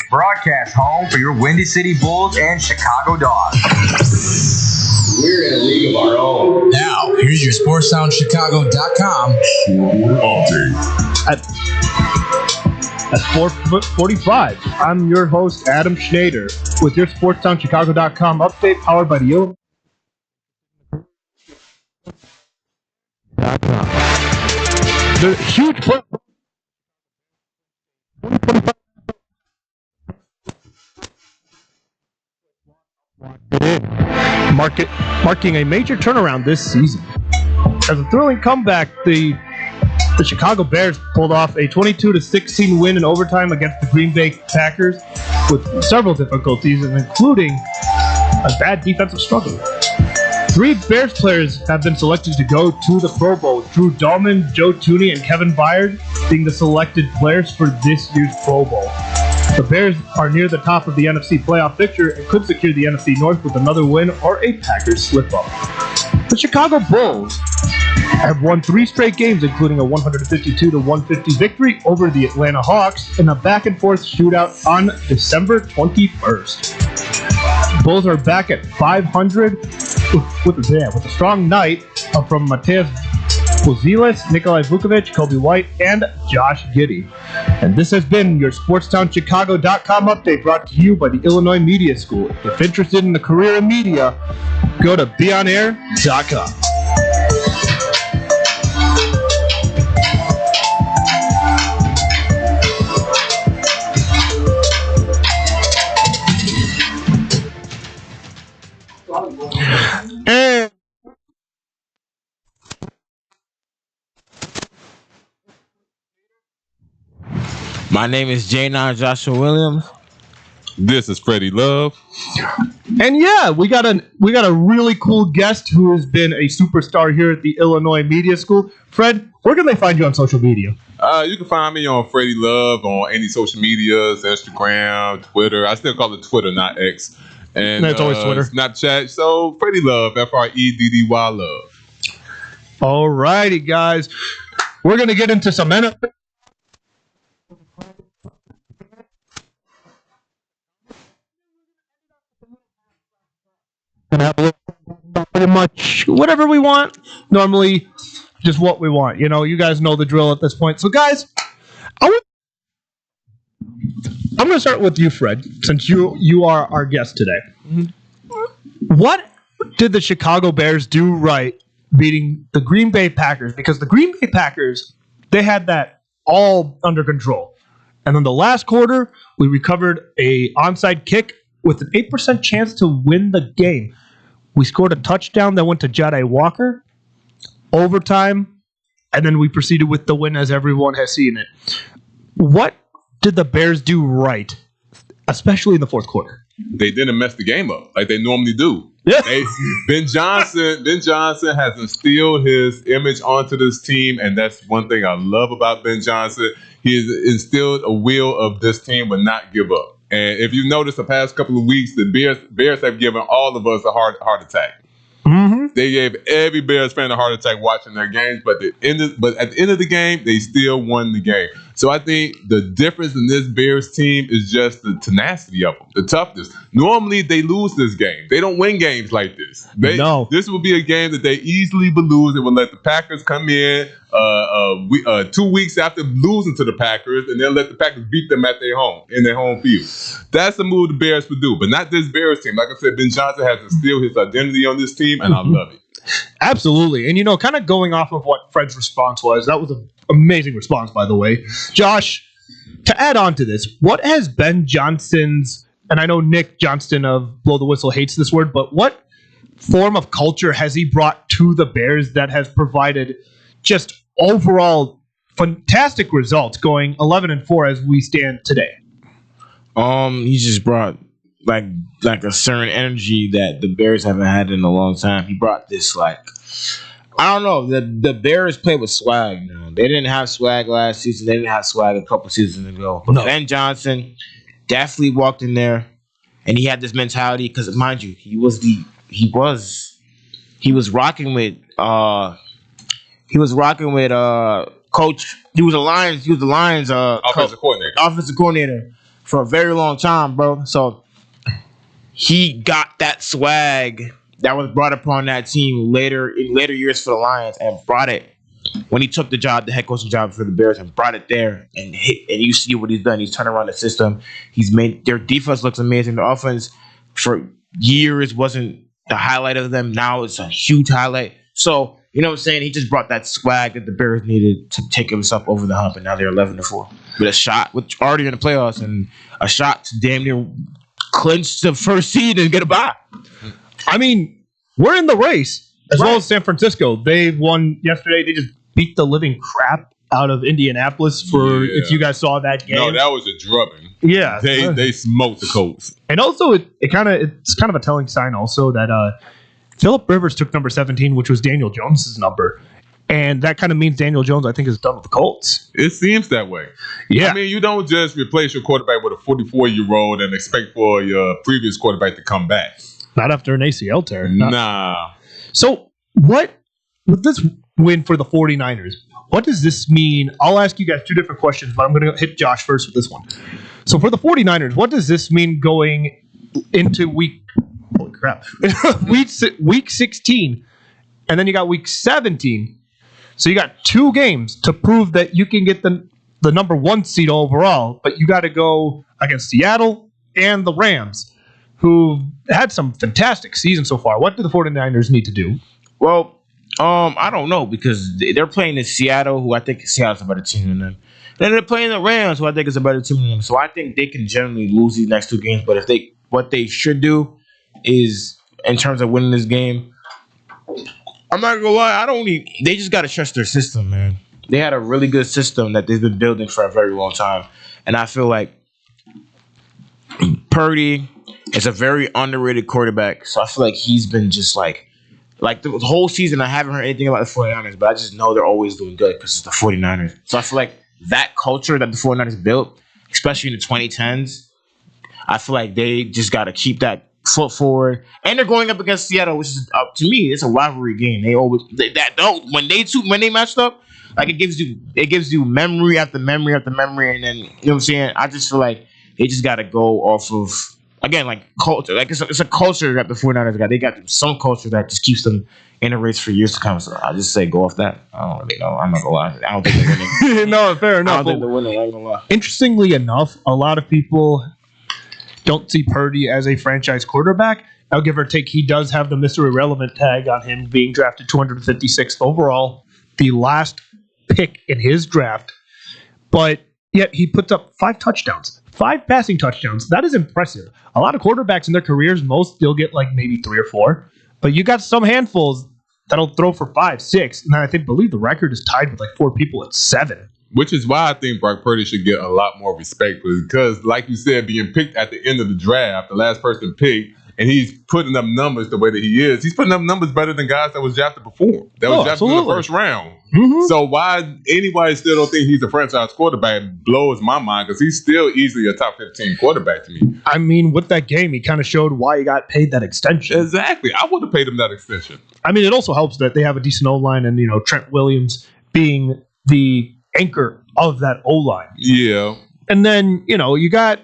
Broadcast home for your Windy City Bulls and Chicago Dogs. We're in a league of our own. Now, here's your SportsTownChicago.com update. At 4:45, I'm your host, Adam Schneider, with your SportsTownChicago.com update powered by the Illinois. The huge play. Marking a major turnaround this season. As a thrilling comeback, the Chicago Bears pulled off a 22-16 win in overtime against the Green Bay Packers with several difficulties, including a bad defensive struggle. 3 Bears players have been selected to go to the Pro Bowl: Drew Dahlman, Joe Thuney, and Kevin Byard being the selected players for this year's Pro Bowl. The Bears are near the top of the NFC playoff picture and could secure the NFC North with another win or a Packers slip-up. The Chicago Bulls have won 3 straight games, including a 152-150 victory over the Atlanta Hawks in a back-and-forth shootout on December 21st. Bulls are back at 500 with a strong night from Mateus Pozilis, Nikolai Vukovic, Kobe White, and Josh Giddey. And this has been your SportsTownChicago.com update, brought to you by the Illinois Media School. If interested in a career in media, go to beonair.com. My name is J9 Joshua Williams. This is Freddie Love. And yeah, we got a really cool guest who has been a superstar here at the Illinois Media School. Fred, where can they find you on social media? You can find me on Freddie Love on any social medias, Instagram, Twitter. I still call it Twitter, not X. And it's always Twitter. Snapchat. So Freddie Love, Freddy Love. All righty, guys. We're going to get into some NFL. And have a little pretty much whatever we want. Normally, just what we want. You know, you guys know the drill at this point. So, guys, I'm going to start with you, Fred, since you are our guest today. Mm-hmm. What did the Chicago Bears do right beating the Green Bay Packers? Because the Green Bay Packers, they had that all under control. And then the last quarter, we recovered a onside kick with an 8% chance to win the game. We scored a touchdown that went to Jahdae Walker, overtime, and then we proceeded with the win as everyone has seen it. What did the Bears do right, especially in the fourth quarter? They didn't mess the game up like they normally do. Yeah. Ben Johnson has instilled his image onto this team, and that's one thing I love about Ben Johnson. He has instilled a will of this team will not give up. And if you notice the past couple of weeks, the Bears have given all of us a heart attack. Mm-hmm. They gave every Bears fan a heart attack watching their games, but at the end of the game, they still won the game. So I think the difference in this Bears team is just the tenacity of them, the toughness. Normally, they lose this game. They don't win games like this. No. This will be a game that they easily will lose. They will let the Packers come in 2 weeks after losing to the Packers, and they'll let the Packers beat them at their home, in their home field. That's the move the Bears would do, but not this Bears team. Like I said, Ben Johnson has instilled his identity on this team, and I love it. Absolutely. And, kind of going off of what Fred's response was, that was an amazing response, by the way. Josh, to add on to this, what has Ben Johnson's, and I know Nick Johnston of Blow the Whistle hates this word, but what form of culture has he brought to the Bears that has provided just overall fantastic results, going 11-4 as we stand today? He just brought like a certain energy that the Bears haven't had in a long time. He brought this I don't know. The Bears play with swag now. They didn't have swag last season. They didn't have swag a couple seasons ago. But Ben Johnson definitely walked in there, and he had this mentality because, mind you, he was rocking with coach. He was the Lions offensive coordinator for a very long time, bro. So he got that swag that was brought upon that team in later years for the Lions, and brought it when he took the head coaching job for the Bears, and brought it there. And you see what he's done. He's turned around the system. He's made their defense looks amazing. The offense for years wasn't the highlight of them. Now it's a huge highlight. So you know what I'm saying? He just brought that swag that the Bears needed to take himself over the hump, and now they're 11-4 with a shot, which already in the playoffs, and a shot to damn near clinch the first seed and get a bye. I mean, we're in the race as well as San Francisco. They won yesterday. They just beat the living crap out of Indianapolis if you guys saw that game. No, that was a drubbing. Yeah. They smoked the Colts. And also it's kind of a telling sign also that Phillip Rivers took number 17, which was Daniel Jones's number. And that kind of means Daniel Jones, I think, is done with the Colts. It seems that way. Yeah. I mean, you don't just replace your quarterback with a 44-year-old and expect for your previous quarterback to come back. Not after an ACL tear. Nah. So with this win for the 49ers, what does this mean? I'll ask you guys two different questions, but I'm going to hit Josh first with this one. So for the 49ers, what does this mean going into week 16, and then you got week 17? So you got 2 games to prove that you can get the number 1 seed overall, but you got to go against Seattle and the Rams, who had some fantastic seasons so far. What do the 49ers need to do? Well, I don't know, because they're playing in Seattle, who I think Seattle's a better team than them. Then they're playing the Rams, who I think is a better team than them. So I think they can generally lose these next 2 games. But what they should do is, in terms of winning this game, I'm not gonna lie, they just gotta trust their system, man. They had a really good system that they've been building for a very long time. And I feel like Purdy is a very underrated quarterback. So I feel like he's been just like the whole season I haven't heard anything about the 49ers, but I just know they're always doing good because it's the 49ers. So I feel like that culture that the 49ers built, especially in the 2010s, I feel like they just gotta keep that foot forward, and they're going up against Seattle, which is to me, it's a rivalry game. When they matched up, like it gives you memory after memory after memory, and then you know what I'm saying. I just feel like they just got to go off of, again, like culture. Like it's a culture that the 49ers got. They got some culture that just keeps them in a race for years to come. So I just say go off that. I don't really know. I'm not gonna lie. I don't think they're winning. No, fair enough. I don't think they're winning. I ain't gonna lie. Interestingly enough, a lot of people don't see Purdy as a franchise quarterback. Now, give or take, he does have the Mr. Irrelevant tag on him, being drafted 256th overall, the last pick in his draft. But yet he puts up 5 touchdowns, 5 passing touchdowns. That is impressive. A lot of quarterbacks in their careers, most they'll get like maybe 3 or 4. But you got some handfuls that'll throw for 5, 6. And I believe the record is tied with like 4 people at 7. Which is why I think Brock Purdy should get a lot more respect, because, like you said, being picked at the end of the draft, the last person picked, and he's putting up numbers the way that he is. He's putting up numbers better than guys that was drafted before. That was drafted in the first round. Mm-hmm. So why anybody still don't think he's a franchise quarterback blows my mind, because he's still easily a top 15 quarterback to me. I mean, with that game, he kind of showed why he got paid that extension. Exactly. I would have paid him that extension. I mean, it also helps that they have a decent O-line, and, Trent Williams being the anchor of that O-line. Yeah. And then, you got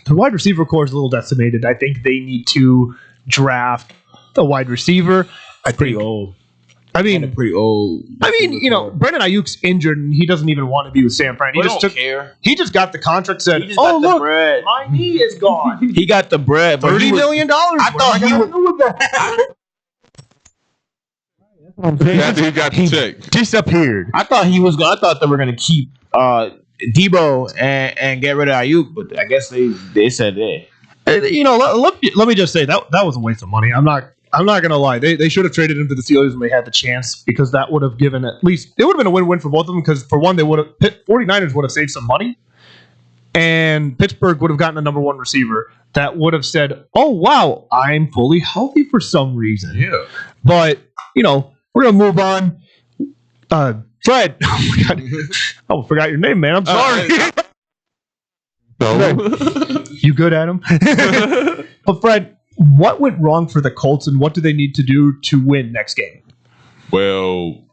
the wide receiver core is a little decimated. I think they need to draft the wide receiver. Pretty old. Brendan Ayuk's injured, and he doesn't even want to be with San Fran. He just got the contract, said, look, bread. My knee is gone. He got the bread. But $30 million. I thought he was... After he got the check, disappeared. I thought they were gonna keep Debo and get rid of Ayuk, but I guess they said that. Let me just say that was a waste of money. I'm not gonna lie. They should have traded him to the Steelers when they had the chance, because that would have given it would have been a win-win for both of them. Because for one, 49ers would have saved some money, and Pittsburgh would have gotten a number 1 receiver that would have said, "Oh wow, I'm fully healthy for some reason." Yeah. But we're gonna move on. Fred, oh my God, I forgot your name, man. I'm sorry. Fred, you good, Adam? But Fred, what went wrong for the Colts, and what do they need to do to win next game? Well,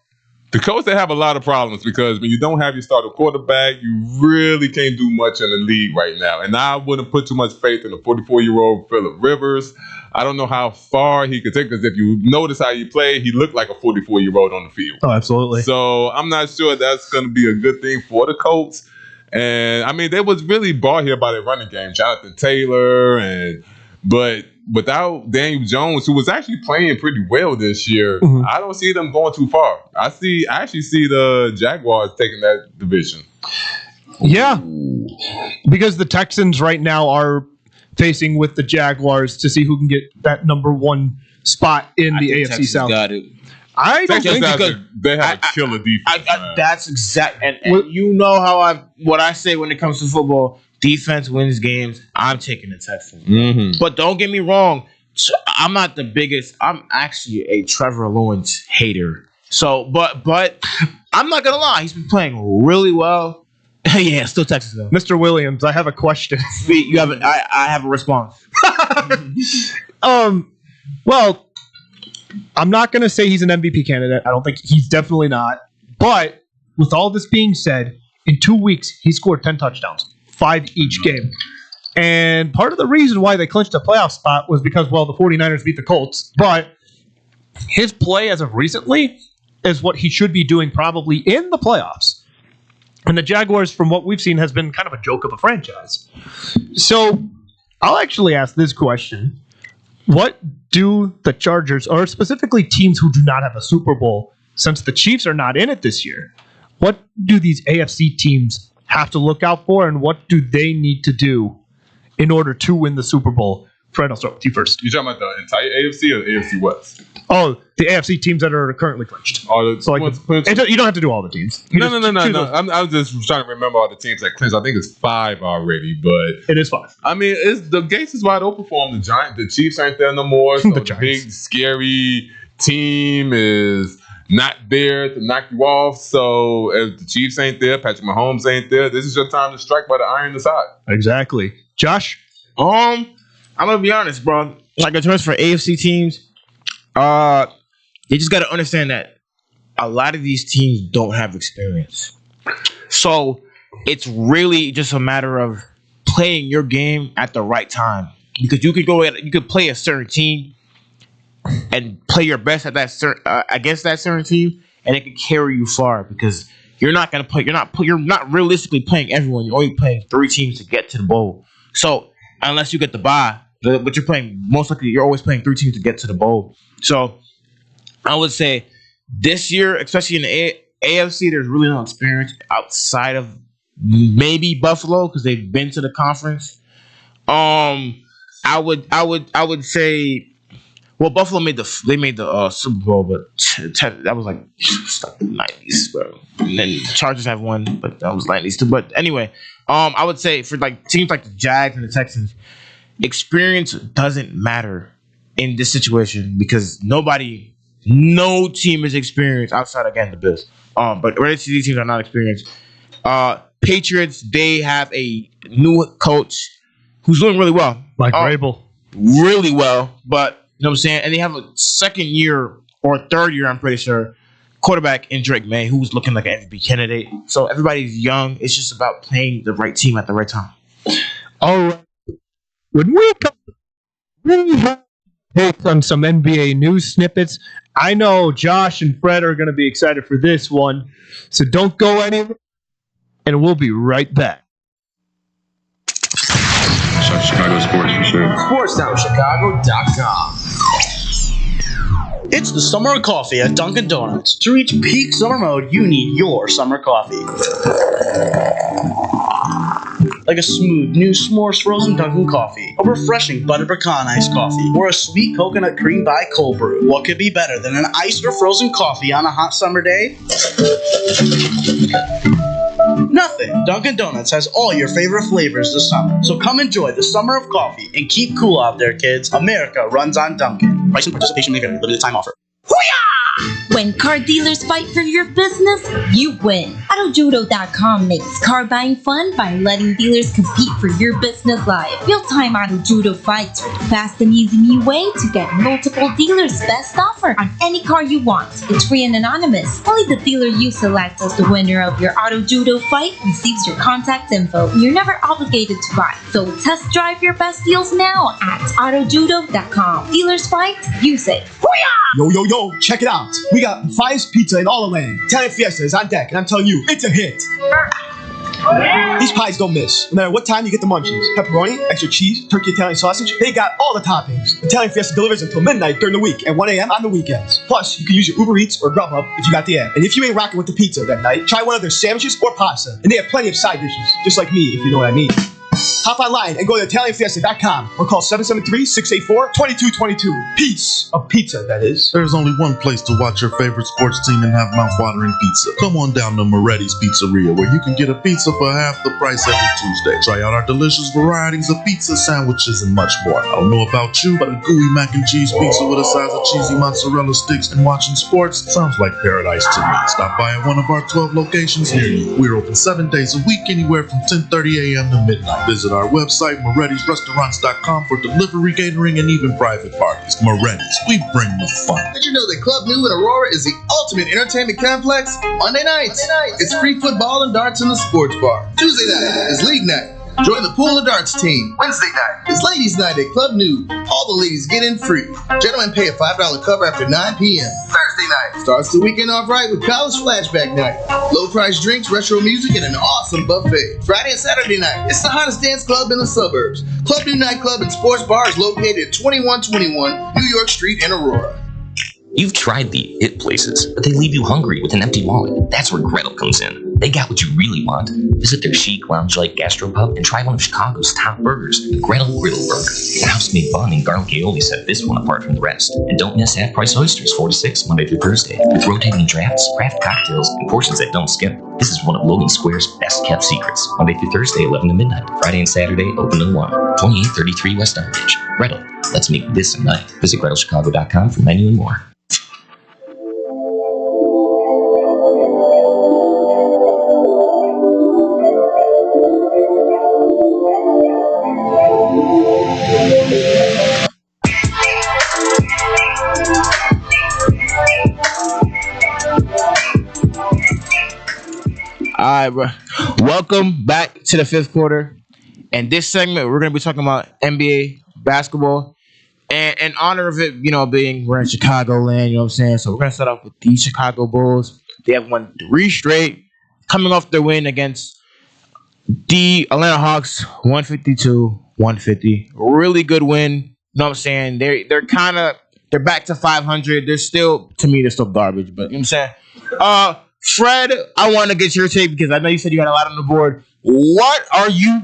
The Colts, they have a lot of problems because when you don't have your starter quarterback, you really can't do much in the league right now. And I wouldn't put too much faith in a 44-year-old Phillip Rivers. I don't know how far he could take, because if you notice how he played, he looked like a 44-year-old on the field. Oh, absolutely. So I'm not sure that's going to be a good thing for the Colts. And I mean, they was really brought here by their running game, Jonathan Taylor, but without Daniel Jones, who was actually playing pretty well this year, I don't see them going too far. I actually see the Jaguars taking that division. Yeah, because the Texans right now are facing with the Jaguars to see who can get that number one spot in the AFC Texas South. got it. I don't think They have a killer defense. That's exact. And you know how what I say when it comes to football. Defense wins games. I'm taking the Texans. But don't get me wrong. I'm not the biggest. I'm actually a Trevor Lawrence hater. So, but I'm not gonna lie. He's been playing really well. Yeah, still Texas though. Mr. Williams, I have a question. You have I have a response. Well, I'm not going to say he's an MVP candidate. I don't think he's definitely not. But with all this being said, in 2 weeks, he scored 10 touchdowns, 5 each game. And part of the reason why they clinched a playoff spot was because, well, the 49ers beat the Colts. But his play as of recently is what he should be doing probably in the playoffs. And the Jaguars, from what we've seen, has been kind of a joke of a franchise. So I'll actually ask this question. What do the Chargers, or specifically teams who do not have a Super Bowl, since the Chiefs are not in it this year, what do these AFC teams have to look out for, and what do they need to do in order to win the Super Bowl? Fred, I'll start with you first. You talking about the entire AFC or the AFC West? Oh, the AFC teams that are currently clinched. So like you don't have to do all the teams. No. I'm just trying to remember all the teams that clinched. I think it's 5 already, but it is 5. I mean, the gates is wide open for them. The Chiefs aren't there no more. So the big scary team is not there to knock you off. So if the Chiefs ain't there, Patrick Mahomes ain't there, this is your time to strike by the iron to side. Exactly. Josh? I'm gonna be honest, bro. Like in terms for AFC teams, you just gotta understand that a lot of these teams don't have experience. So it's really just a matter of playing your game at the right time. Because you could play a certain team and play your best at that against that certain team, and it could carry you far. Because you're not realistically playing everyone. You're only playing 3 teams to get to the bowl. So unless you get the bye. But you're playing, most likely, you're always playing 3 teams to get to the bowl. So I would say this year, especially in the AFC, there's really no experience outside of maybe Buffalo because they've been to the conference. I would say, well, Buffalo made the Super Bowl, but that was like the 90s, bro. And then the Chargers have one, but that was 90s too. But anyway, I would say for like teams like the Jags and the Texans, experience doesn't matter in this situation because no team is experienced outside again the Bills. But rest of these teams are not experienced. Patriots, they have a new coach who's doing really well, Mike Vrabel, really well. But you know what I'm saying, and they have a second year or third year, I'm pretty sure, quarterback in Drake May, who's looking like an MVP candidate. So everybody's young. It's just about playing the right team at the right time. All right. When we come, we have takes on some NBA news snippets. I know Josh and Fred are going to be excited for this one, so don't go anywhere, and we'll be right back. Chicago sports for sure. SportsTownChicago.com. It's the summer of coffee at Dunkin' Donuts. To reach peak summer mode, you need your summer coffee. Like a smooth new s'mores frozen Dunkin' coffee, a refreshing butter pecan iced coffee, or a sweet coconut cream by cold brew. What could be better than an iced or frozen coffee on a hot summer day? Nothing. Dunkin' Donuts has all your favorite flavors this summer. So come enjoy the summer of coffee and keep cool out there, kids. America runs on Dunkin'. Price and participation may vary. Limited time offer. Hoo-yah! When car dealers fight for your business, you win. AutoJudo.com makes car buying fun by letting dealers compete for your business live. Real-time Auto Judo fights are the fast and easy new way to get multiple dealers' best offer on any car you want. It's free and anonymous. Only the dealer you select as the winner of your Auto Judo fight receives your contact info. You're never obligated to buy, so test drive your best deals now at AutoJudo.com. Dealers fight, you say, Yo, yo, yo, check it out. We got the finest pizza in all the land. Italian Fiesta is on deck, and I'm telling you, it's a hit. These pies don't miss. No matter what time you get the munchies. Pepperoni, extra cheese, turkey Italian sausage, they got all the toppings. Italian Fiesta delivers until midnight during the week and 1 a.m. on the weekends. Plus, you can use your Uber Eats or Grubhub if you got the app. And if you ain't rocking with the pizza that night, try one of their sandwiches or pasta. And they have plenty of side dishes, just like me, if you know what I mean. Hop online and go to ItalianFiesta.com or call 773-684-2222. Piece of pizza, that is. There's only one place to watch your favorite sports team and have mouth-watering pizza. Come on down to Moretti's Pizzeria, where you can get a pizza for half the price every Tuesday. Try out our delicious varieties of pizza, sandwiches, and much more. I don't know about you, but a gooey mac and cheese pizza with a size of cheesy mozzarella sticks and watching sports sounds like paradise to me. Stop by at one of our 12 locations near you. We're open 7 days a week, anywhere from 10:30 a.m. to midnight. Visit our website, Moretti'sRestaurants.com, for delivery, catering, and even private parties. Moretti's, we bring the fun. Did you know that Club New in Aurora is the ultimate entertainment complex? Monday nights, it's free football and darts in the sports bar. Tuesday night is league night. Join the pool and darts team. Wednesday night is ladies' night at Club New. All the ladies get in free. Gentlemen pay a $5 cover after 9 p.m. Thursday night starts the weekend off right with college flashback night. Low price drinks, retro music, and an awesome buffet. Friday and Saturday night, it's the hottest dance club in the suburbs. Club New Nightclub and Sports Bar is located at 2121 New York Street in Aurora. You've tried the hit places, but they leave you hungry with an empty wallet. That's where Gretel comes in. They got what you really want. Visit their chic, lounge-like gastropub and try one of Chicago's top burgers, the Gretel Griddle Burger. The house-made bun and garlic aioli set this one apart from the rest. And don't miss half-price oysters, 4 to 6, Monday through Thursday, with rotating drafts, craft cocktails, and portions that don't skip. This is one of Logan Square's best-kept secrets. Monday through Thursday, 11 to midnight. Friday and Saturday, open to 1. 2833 West Armitage. Gretel, let's make this a night. Visit GretelChicago.com for menu and more. All right, bro. Welcome back to the fifth quarter. And this segment, we're going to be talking about NBA basketball. And in honor of it, being we're in Chicagoland, you know what I'm saying? So we're going to start off with the Chicago Bulls. They have won 3 straight, coming off their win against the Atlanta Hawks, 152-150. Really good win. You know what I'm saying? They're back to 500. They're still garbage, but you know what I'm saying? Fred, I want to get your take because I know you said you got a lot on the board. What are your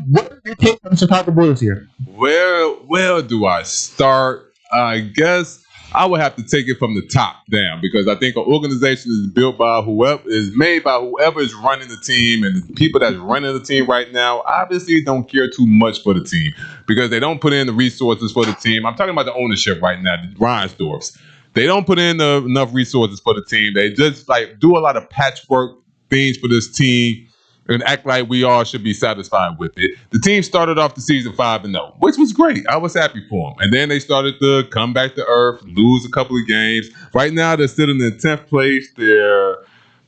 take on the Chicago Bulls here? Where do I start? I guess I would have to take it from the top down because I think an organization is built by whoever is running the team, and the people that's running the team right now obviously don't care too much for the team because they don't put in the resources for the team. I'm talking about the ownership right now, the Reinsdorfs. They don't put in enough resources for the team. They just do a lot of patchwork things for this team and act like we all should be satisfied with it. The team started off the season 5-0, which was great. I was happy for them. And then they started to come back to earth, lose a couple of games. Right now, they're sitting in 10th place. They're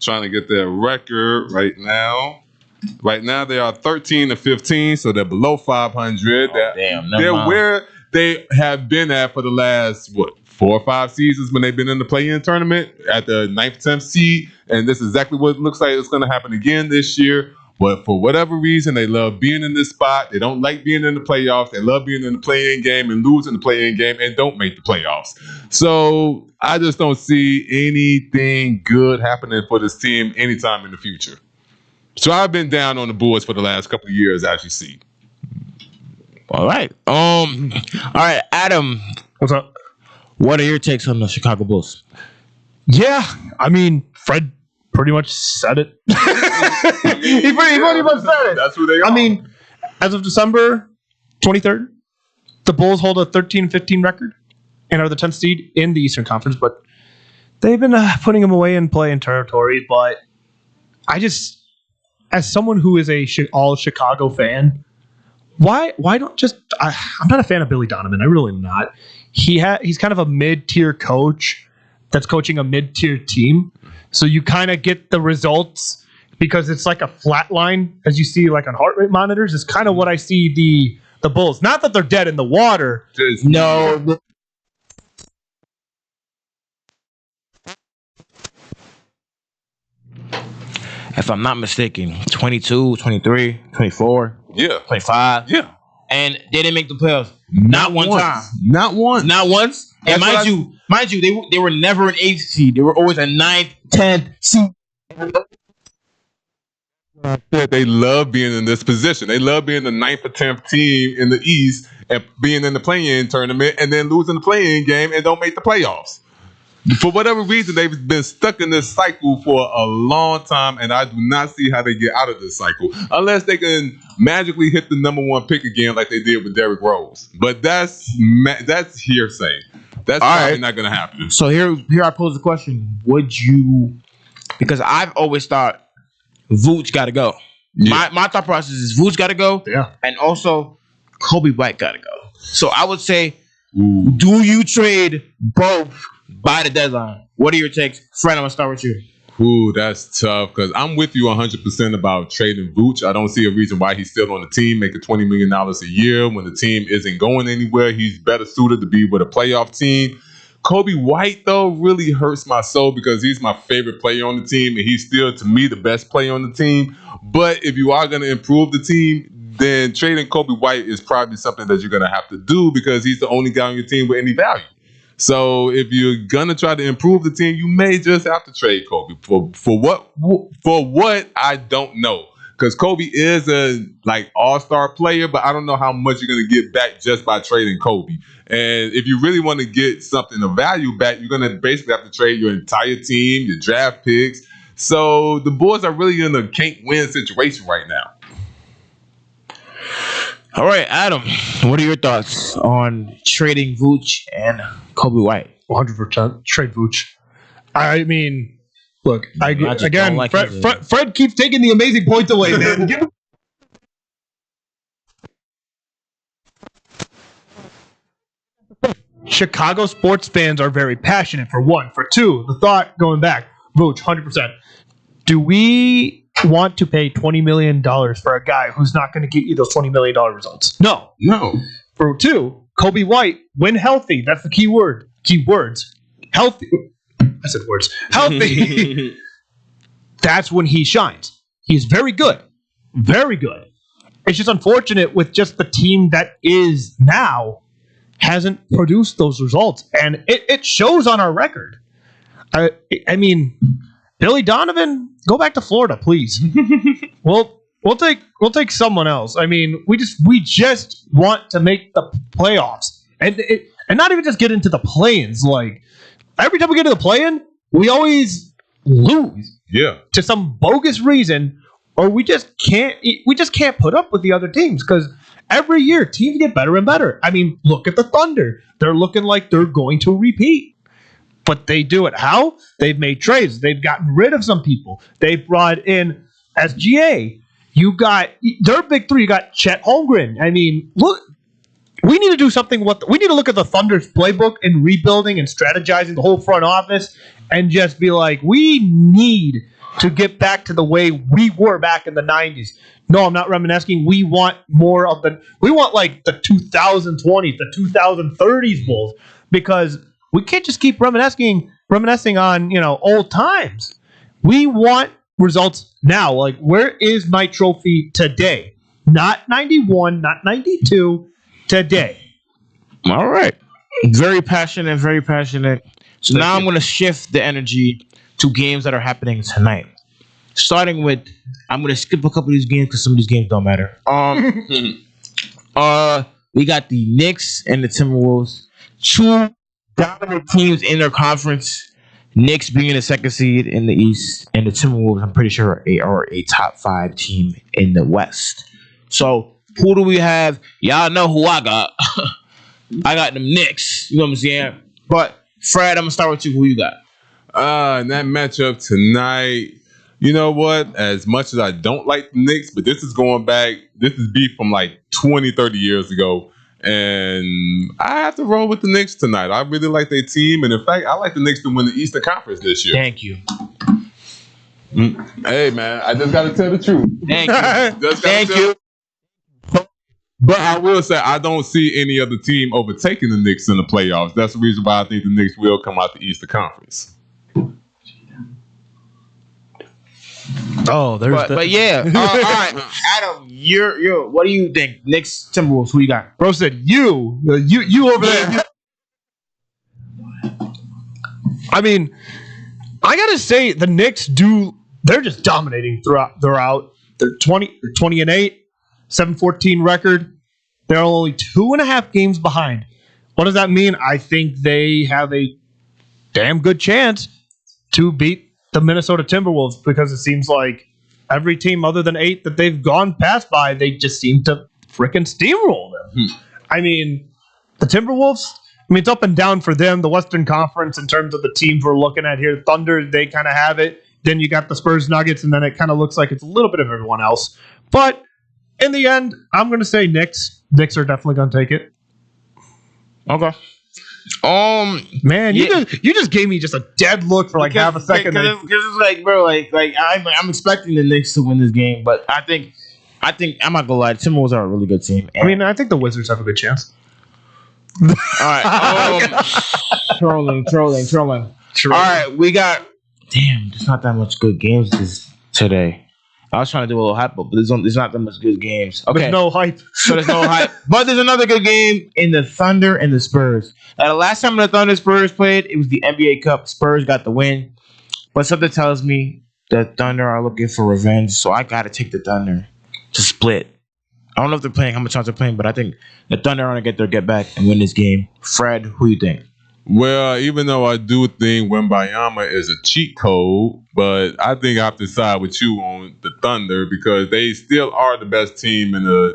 trying to get their record right now. Right now, they are 13-15, so they're below 500. They're where they have been at for the last, 4 or 5 seasons when they've been in the play-in tournament at the 9th, 10th seed. And this is exactly what it looks like it's going to happen again this year. But for whatever reason, they love being in this spot. They don't like being in the playoffs. They love being in the play-in game and losing the play-in game and don't make the playoffs. So I just don't see anything good happening for this team anytime in the future. So I've been down on the Bulls for the last couple of years, as you see. All right. All right, Adam. What's up? What are your takes on the Chicago Bulls? Yeah, I mean, Fred pretty much said it. He pretty much said it. That's who they are. I mean, as of December 23rd, the Bulls hold a 13-15 record and are the 10th seed in the Eastern Conference, but they've been putting him away in play-in territory, but I just, as someone who is a all Chicago fan, why don't just? I'm not a fan of Billy Donovan. I really am not. He's kind of a mid-tier coach that's coaching a mid-tier team, so you kind of get the results because it's like a flat line, as you see like on heart rate monitors. It's kind of what I see the Bulls. Not that they're dead in the water. No. If I'm not mistaken, 22, 23, 24, 25. Yeah. And they didn't make the playoffs. Not one time. Not once. Not once. And mind you, they were never an 8th seed. They were always a 9th, 10th seed. They love being in this position. They love being the 9th or 10th team in the East and being in the play-in tournament and then losing the play-in game and don't make the playoffs. For whatever reason, they've been stuck in this cycle for a long time, and I do not see how they get out of this cycle unless they can magically hit the number 1 pick again like they did with Derrick Rose. But that's hearsay. That's probably not going to happen. So here I pose the question. Would you, because I've always thought Vooch got to go. Yeah. My thought process is Vooch got to go, and also Kobe White got to go. So I would say, do you trade both by the deadline? What are your takes? Fred, I'm going to start with you. Ooh, that's tough because I'm with you 100% about trading Vooch. I don't see a reason why he's still on the team, making $20 million a year when the team isn't going anywhere. He's better suited to be with a playoff team. Kobe White, though, really hurts my soul because he's my favorite player on the team, and he's still, to me, the best player on the team. But if you are going to improve the team, then trading Kobe White is probably something that you're going to have to do because he's the only guy on your team with any value. So if you're gonna try to improve the team, you may just have to trade Kobe for what I don't know. Because Kobe is a all-star player, but I don't know how much you're gonna get back just by trading Kobe. And if you really want to get something of value back, you're gonna basically have to trade your entire team, your draft picks. So the Bulls are really in a can't-win situation right now. All right, Adam, what are your thoughts on trading Vooch and Kobe White? 100% trade Vooch. I mean, look, Fred keeps taking the amazing points away, man. Chicago sports fans are very passionate, for one. For two, the thought going back, Vooch, 100%. Do we want to pay $20 million for a guy who's not going to get you those $20 million results? No. For two, Kobe White, when healthy, that's the key word. Key words. Healthy. I said words. Healthy. That's when he shines. He's very good. Very good. It's just unfortunate with just the team that is now hasn't produced those results. And it shows on our record. I mean, Billy Donovan, go back to Florida, please. We'll take someone else. I mean, we just want to make the playoffs, and not even just get into the play-ins. Like every time we get to the play-in, we always lose. Yeah. To some bogus reason, or we just can't put up with the other teams because every year teams get better and better. I mean, look at the Thunder. They're looking like they're going to repeat. But they do it how? They've made trades. They've gotten rid of some people. They've brought in SGA. You got their big three. You got Chet Holmgren. I mean, look, we need to do something. We need to look at the Thunder's playbook and rebuilding and strategizing the whole front office and just be like, we need to get back to the way we were back in the 90s. No, I'm not reminiscing. We want more of we want like the 2020s, the 2030s Bulls, because we can't just keep reminiscing on, old times. We want results now. Like, where is my trophy today? Not 91, not 92, today. All right. Very passionate, very passionate. So now I'm going to shift the energy to games that are happening tonight. Starting with, I'm going to skip a couple of these games because some of these games don't matter. We got the Knicks and the Timberwolves. Two dominant teams in their conference. Knicks being the second seed in the East, and the Timberwolves, I'm pretty sure, are a top 5 team in the West. So, who do we have? Y'all know who I got. I got them Knicks. You know what I'm saying? But, Fred, I'm going to start with you. Who you got? In that matchup tonight, you know what? As much as I don't like the Knicks, but this is going back. This is beef from like 20, 30 years ago. And I have to roll with the Knicks tonight. I really like their team. And in fact, I like the Knicks to win the Eastern Conference this year. Thank you. Hey, man, I just got to tell the truth. Thank you. Thank you. But I will say I don't see any other team overtaking the Knicks in the playoffs. That's the reason why I think the Knicks will come out the Eastern Conference. Oh, there's but yeah. All right, Adam, you're. What do you think? Knicks, Timberwolves. Who you got? Bro said you over there. I mean, I gotta say the Knicks they're just dominating throughout. They're 20-8, 7-14 record. They're only 2.5 games behind. What does that mean? I think they have a damn good chance to beat the Minnesota Timberwolves, because it seems like every team other than 8 that they've gone past by, they just seem to freaking steamroll them. I mean, the Timberwolves, it's up and down for them. The Western Conference, in terms of the teams we're looking at here, Thunder, they kind of have it. Then you got the Spurs, Nuggets, and then it kind of looks like it's a little bit of everyone else. But in the end, I'm going to say Knicks. Knicks are definitely going to take it. Okay. Man, you just gave me just a dead look for like half a second. Because it's like, bro, like I'm expecting the Knicks to win this game, but I think I'm not gonna lie, the Timberwolves are a really good team. I think the Wizards have a good chance. All right, trolling. All right, we got. Damn, there's not that much good games today. I was trying to do a little hype, but there's not that much good games. Okay, there's no hype. So there's no hype, but there's another good game in the Thunder and the Spurs. Now, the last time the Thunder Spurs played, it was the NBA Cup. Spurs got the win, but something tells me the Thunder are looking for revenge, so I got to take the Thunder to split. I don't know if they're playing, how much chance they're playing, but I think the Thunder are going to get back and win this game. Fred, who you think? Well, even though I do think Wembayama is a cheat code, but I think I have to side with you on the Thunder because they still are the best team in the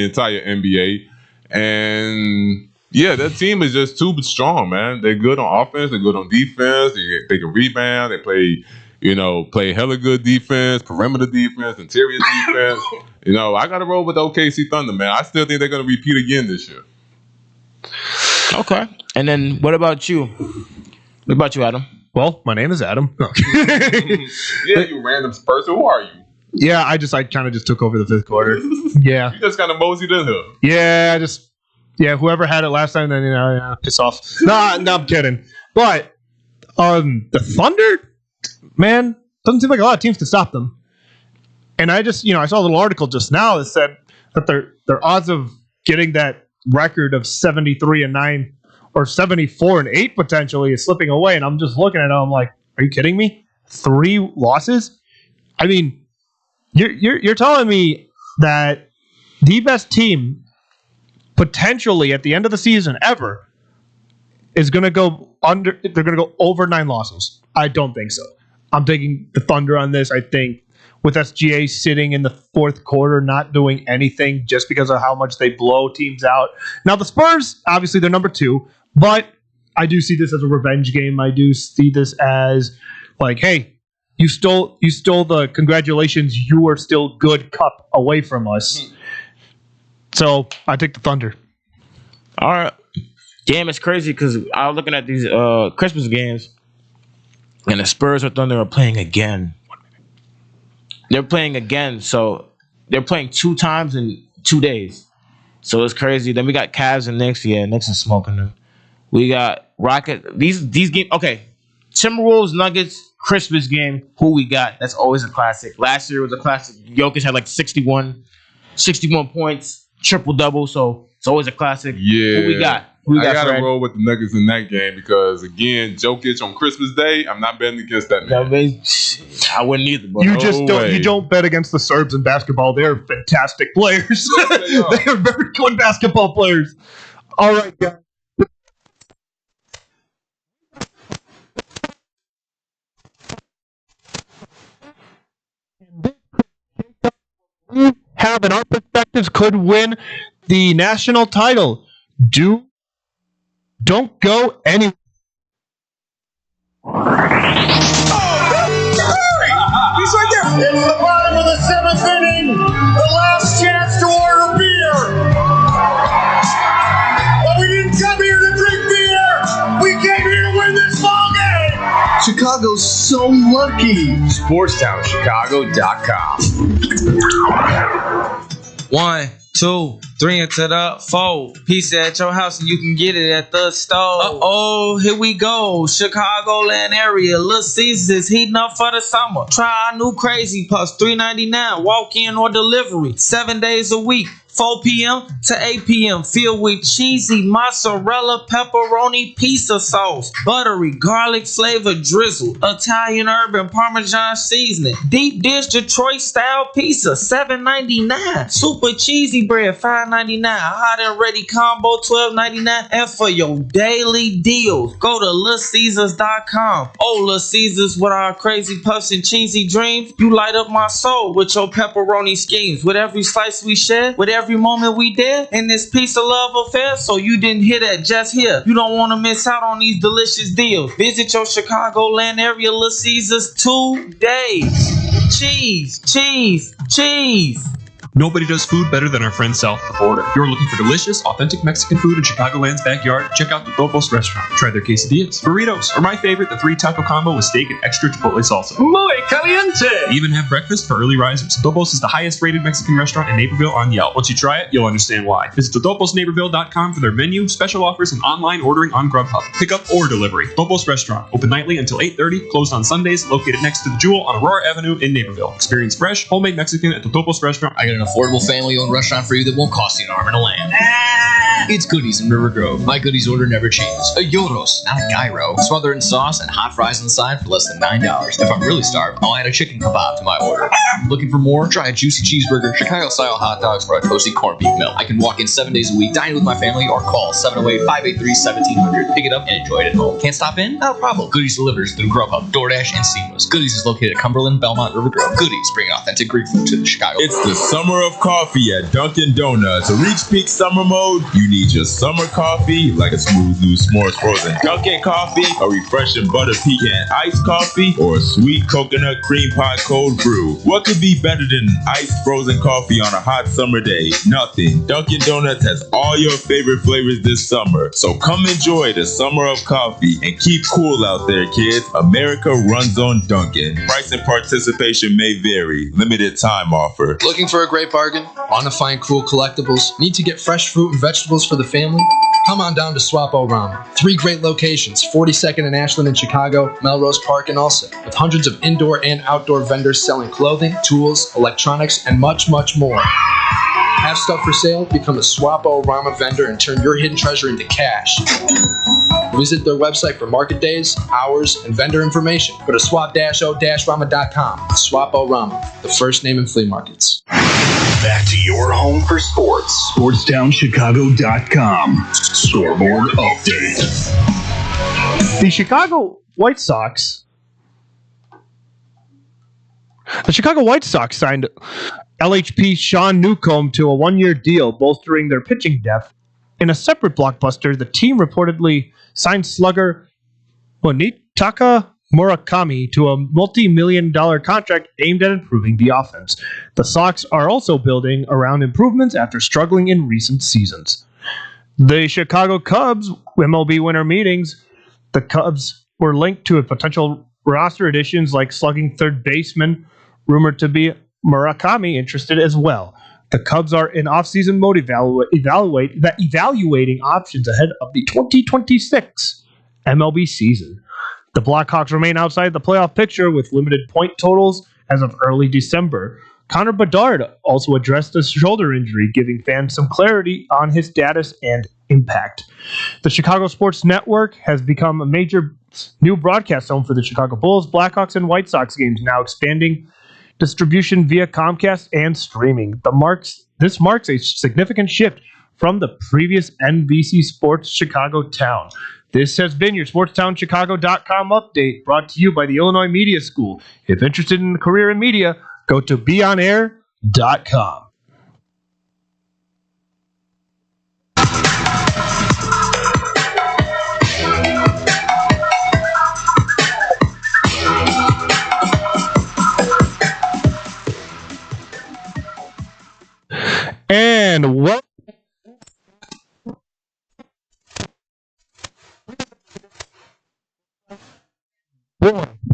entire NBA. And yeah, that team is just too strong, man. They're good on offense, they're good on defense, they can rebound, they play hella good defense, perimeter defense, interior defense. I got to roll with the OKC Thunder, man. I still think they're going to repeat again this year. Okay. And then what about you? What about you, Adam? Well, my name is Adam. Yeah, you random person. Who are you? Yeah, I kind of just took over the fifth quarter. Yeah. You just kind of moseyed in here. Yeah, whoever had it last time, then piss off. No, I'm kidding. But the Thunder, man, doesn't seem like a lot of teams can stop them. And I just, I saw a little article just now that said that their odds of getting that record of 73-9 or 74-8 potentially is slipping away. And I'm just looking at it, I'm like, are you kidding me? 3 losses? I mean, you're telling me that the best team potentially at the end of the season ever is going to go under. They're going to go over 9 losses. I don't think so. I'm taking the Thunder on this. I think with SGA sitting in the fourth quarter, not doing anything just because of how much they blow teams out. Now the Spurs, obviously they're number 2, but I do see this as a revenge game. I do see this as like, hey, you stole the congratulations, you are still good cup away from us. So I take the Thunder. All right. Damn, it's crazy because I was looking at these Christmas games, and the Spurs or Thunder are playing again. They're playing again, so they're playing 2 times in 2 days. So it's crazy. Then we got Cavs and Knicks. Yeah, Knicks is smoking them. We got Rockets. These games. Okay, Timberwolves, Nuggets, Christmas game. Who we got? That's always a classic. Last year was a classic. Jokic had like 61 points, triple double. So it's always a classic. Yeah. Who we got? I got to roll with the Nuggets in that game because, again, Jokic on Christmas Day, I'm not betting against that man. I wouldn't either. Bro. You don't bet against the Serbs in basketball. They're fantastic players. They are very good basketball players. All right, guys. Have in our perspectives could win the national title. Don't go anywhere. He's right there. It's the bottom of the 7th inning. The last chance to order beer. But we didn't come here to drink beer. We came here to win this ball game. Chicago's so lucky. SportsTownChicago.com. 1, 2, 3 into the 4. Pizza at your house and you can get it at the store. Uh-oh, here we go. Chicagoland area. Little Caesars is heating up for the summer. Try our new Crazy Puffs. $3.99. Walk in or delivery. 7 days a week. 4 p.m. to 8 p.m. Filled with cheesy mozzarella, pepperoni, pizza sauce, buttery, garlic flavor drizzle, Italian herb and Parmesan seasoning, deep dish Detroit style pizza, $7.99. Super cheesy bread, $5.99. Hot and ready combo, $12.99. And for your daily deals, go to LitCaesars.com. Oh, Little Caesars, with our crazy puffs and cheesy dreams, you light up my soul with your pepperoni schemes. With every slice we share, with every moment we did in this piece of love affair, so you didn't hear that just here. You don't want to miss out on these delicious deals. Visit your Chicagoland area Little Caesars today. Cheese, cheese, cheese. Nobody does food better than our friends south of the border. If you're looking for delicious, authentic Mexican food in Chicagoland's backyard, check out the Topos restaurant. Try their quesadillas, burritos, or my favorite, the 3-taco combo with steak and extra chipotle salsa. Muy caliente. They even have breakfast for early risers. Topos is the highest rated Mexican restaurant in Naperville on Yelp. Once you try it, you'll understand why. Visit totoposnaperville.com for their menu, special offers, and online ordering on Grubhub. Pickup or delivery. Topos restaurant. Open nightly until 8:30, closed on Sundays, located next to the Jewel on Aurora Avenue in Naperville. Experience fresh, homemade Mexican at the Topos restaurant. I got an affordable family-owned restaurant for you that won't cost you an arm and a leg. It's Goodies in River Grove. My Goodies order never changes. A gyros, not a gyro. Smothered in sauce and hot fries on the side for less than $9. If I'm really starved, I'll add a chicken kebab to my order. Looking for more? Try a juicy cheeseburger, Chicago-style hot dogs, or a toasty corned beef meal. I can walk in 7 days a week, dine with my family, or call 708-583-1700. Pick it up and enjoy it at home. Can't stop in? No problem. Goodies delivers through Grubhub, DoorDash, and Seamless. Goodies is located at Cumberland, Belmont, River Grove. Goodies bring authentic Greek food to the Chicago. It's the summer of coffee at Dunkin' Donuts. To reach peak summer mode, you need your summer coffee, like a smooth new s'mores frozen Dunkin' coffee, a refreshing butter pecan iced coffee, or a sweet coconut cream pie cold brew. What could be better than iced frozen coffee on a hot summer day? Nothing. Dunkin' Donuts has all your favorite flavors this summer. So come enjoy the summer of coffee and keep cool out there, kids. America runs on Dunkin'. Price and participation may vary. Limited time offer. Looking for a great bargain? Want to find cool collectibles? Need to get fresh fruit and vegetables for the family? Come on down to Swap-O-Rama. 3 great locations, 42nd and Ashland in Chicago, Melrose Park in Ulsa, with hundreds of indoor and outdoor vendors selling clothing, tools, electronics, and much, much more. Have stuff for sale? Become a Swap-O-Rama vendor and turn your hidden treasure into cash. Visit their website for market days, hours, and vendor information. Go to swap-o-rama.com. Swap-O-Rama, the first name in flea markets. Back to your home for sports. SportsTownChicago.com. Scoreboard update. The Chicago White Sox signed LHP Sean Newcomb to a 1-year deal, bolstering their pitching depth. In a separate blockbuster, the team reportedly signed slugger Monitaka Murakami to a multi-million-dollar contract aimed at improving the offense. The Sox are also building around improvements after struggling in recent seasons. The Chicago Cubs MLB winter meetings, the Cubs were linked to a potential roster additions like slugging third baseman, rumored to be Murakami interested as well. The Cubs are in off-season mode evaluating options ahead of the 2026 MLB season. The Blackhawks remain outside the playoff picture with limited point totals as of early December. Connor Bedard also addressed a shoulder injury, giving fans some clarity on his status and impact. The Chicago Sports Network has become a major new broadcast home for the Chicago Bulls, Blackhawks, and White Sox games, now expanding distribution via Comcast and streaming. This marks a significant shift from the previous NBC Sports Chicago Town. This has been your SportsTownChicago.com update, brought to you by the Illinois Media School. If interested in a career in media, go to beonair.com.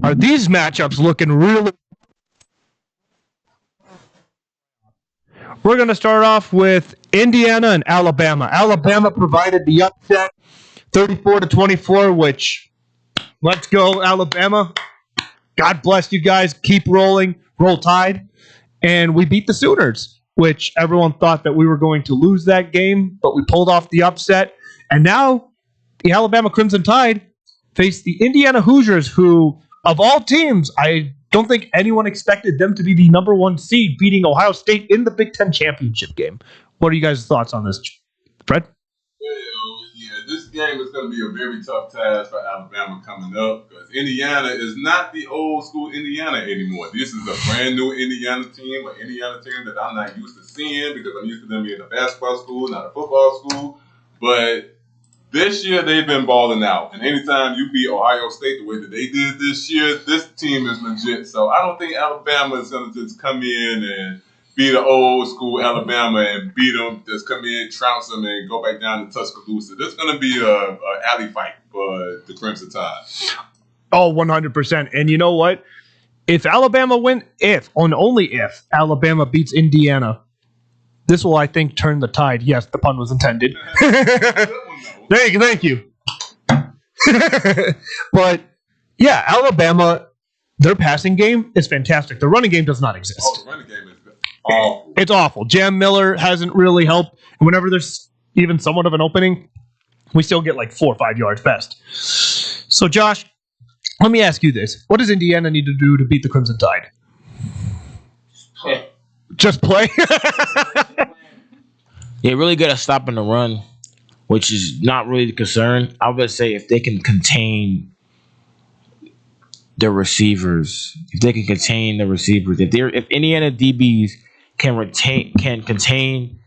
are these matchups looking really? We're going to start off with Indiana and Alabama. Alabama provided the upset, 34-24, which, let's go, Alabama. God bless you guys. Keep rolling. Roll Tide. And we beat the Sooners, which everyone thought that we were going to lose that game, but we pulled off the upset. And now the Alabama Crimson Tide face the Indiana Hoosiers, who, of all teams, I don't think anyone expected them to be the number 1 seed, beating Ohio State in the Big Ten championship game. What are you guys' thoughts on this, Fred? Yeah, this game is going to be a very tough task for Alabama coming up because Indiana is not the old school Indiana anymore. This is a brand new Indiana team, an Indiana team that I'm not used to seeing because I'm used to them being a basketball school, not a football school. But this year, they've been balling out. And anytime you beat Ohio State the way that they did this year, this team is legit. So I don't think Alabama is going to just come in and be the old school Alabama and beat them, just come in, trounce them, and go back down to Tuscaloosa. This is going to be an alley fight for the Crimson Tide. Oh, 100%. And you know what? If Alabama only if, Alabama beats Indiana, this will, I think, turn the tide. Yes, the pun was intended. Thank you. But, yeah, Alabama, their passing game is fantastic. The running game does not exist. Oh, the running game is awful. It's awful. Jam Miller hasn't really helped. And whenever there's even somewhat of an opening, we still get like 4 or 5 yards best. So, Josh, let me ask you this. What does Indiana need to do to beat the Crimson Tide? Just play? They're really good at stopping the run, which is not really the concern. I would say if they can contain the receivers, if Indiana DBs can contain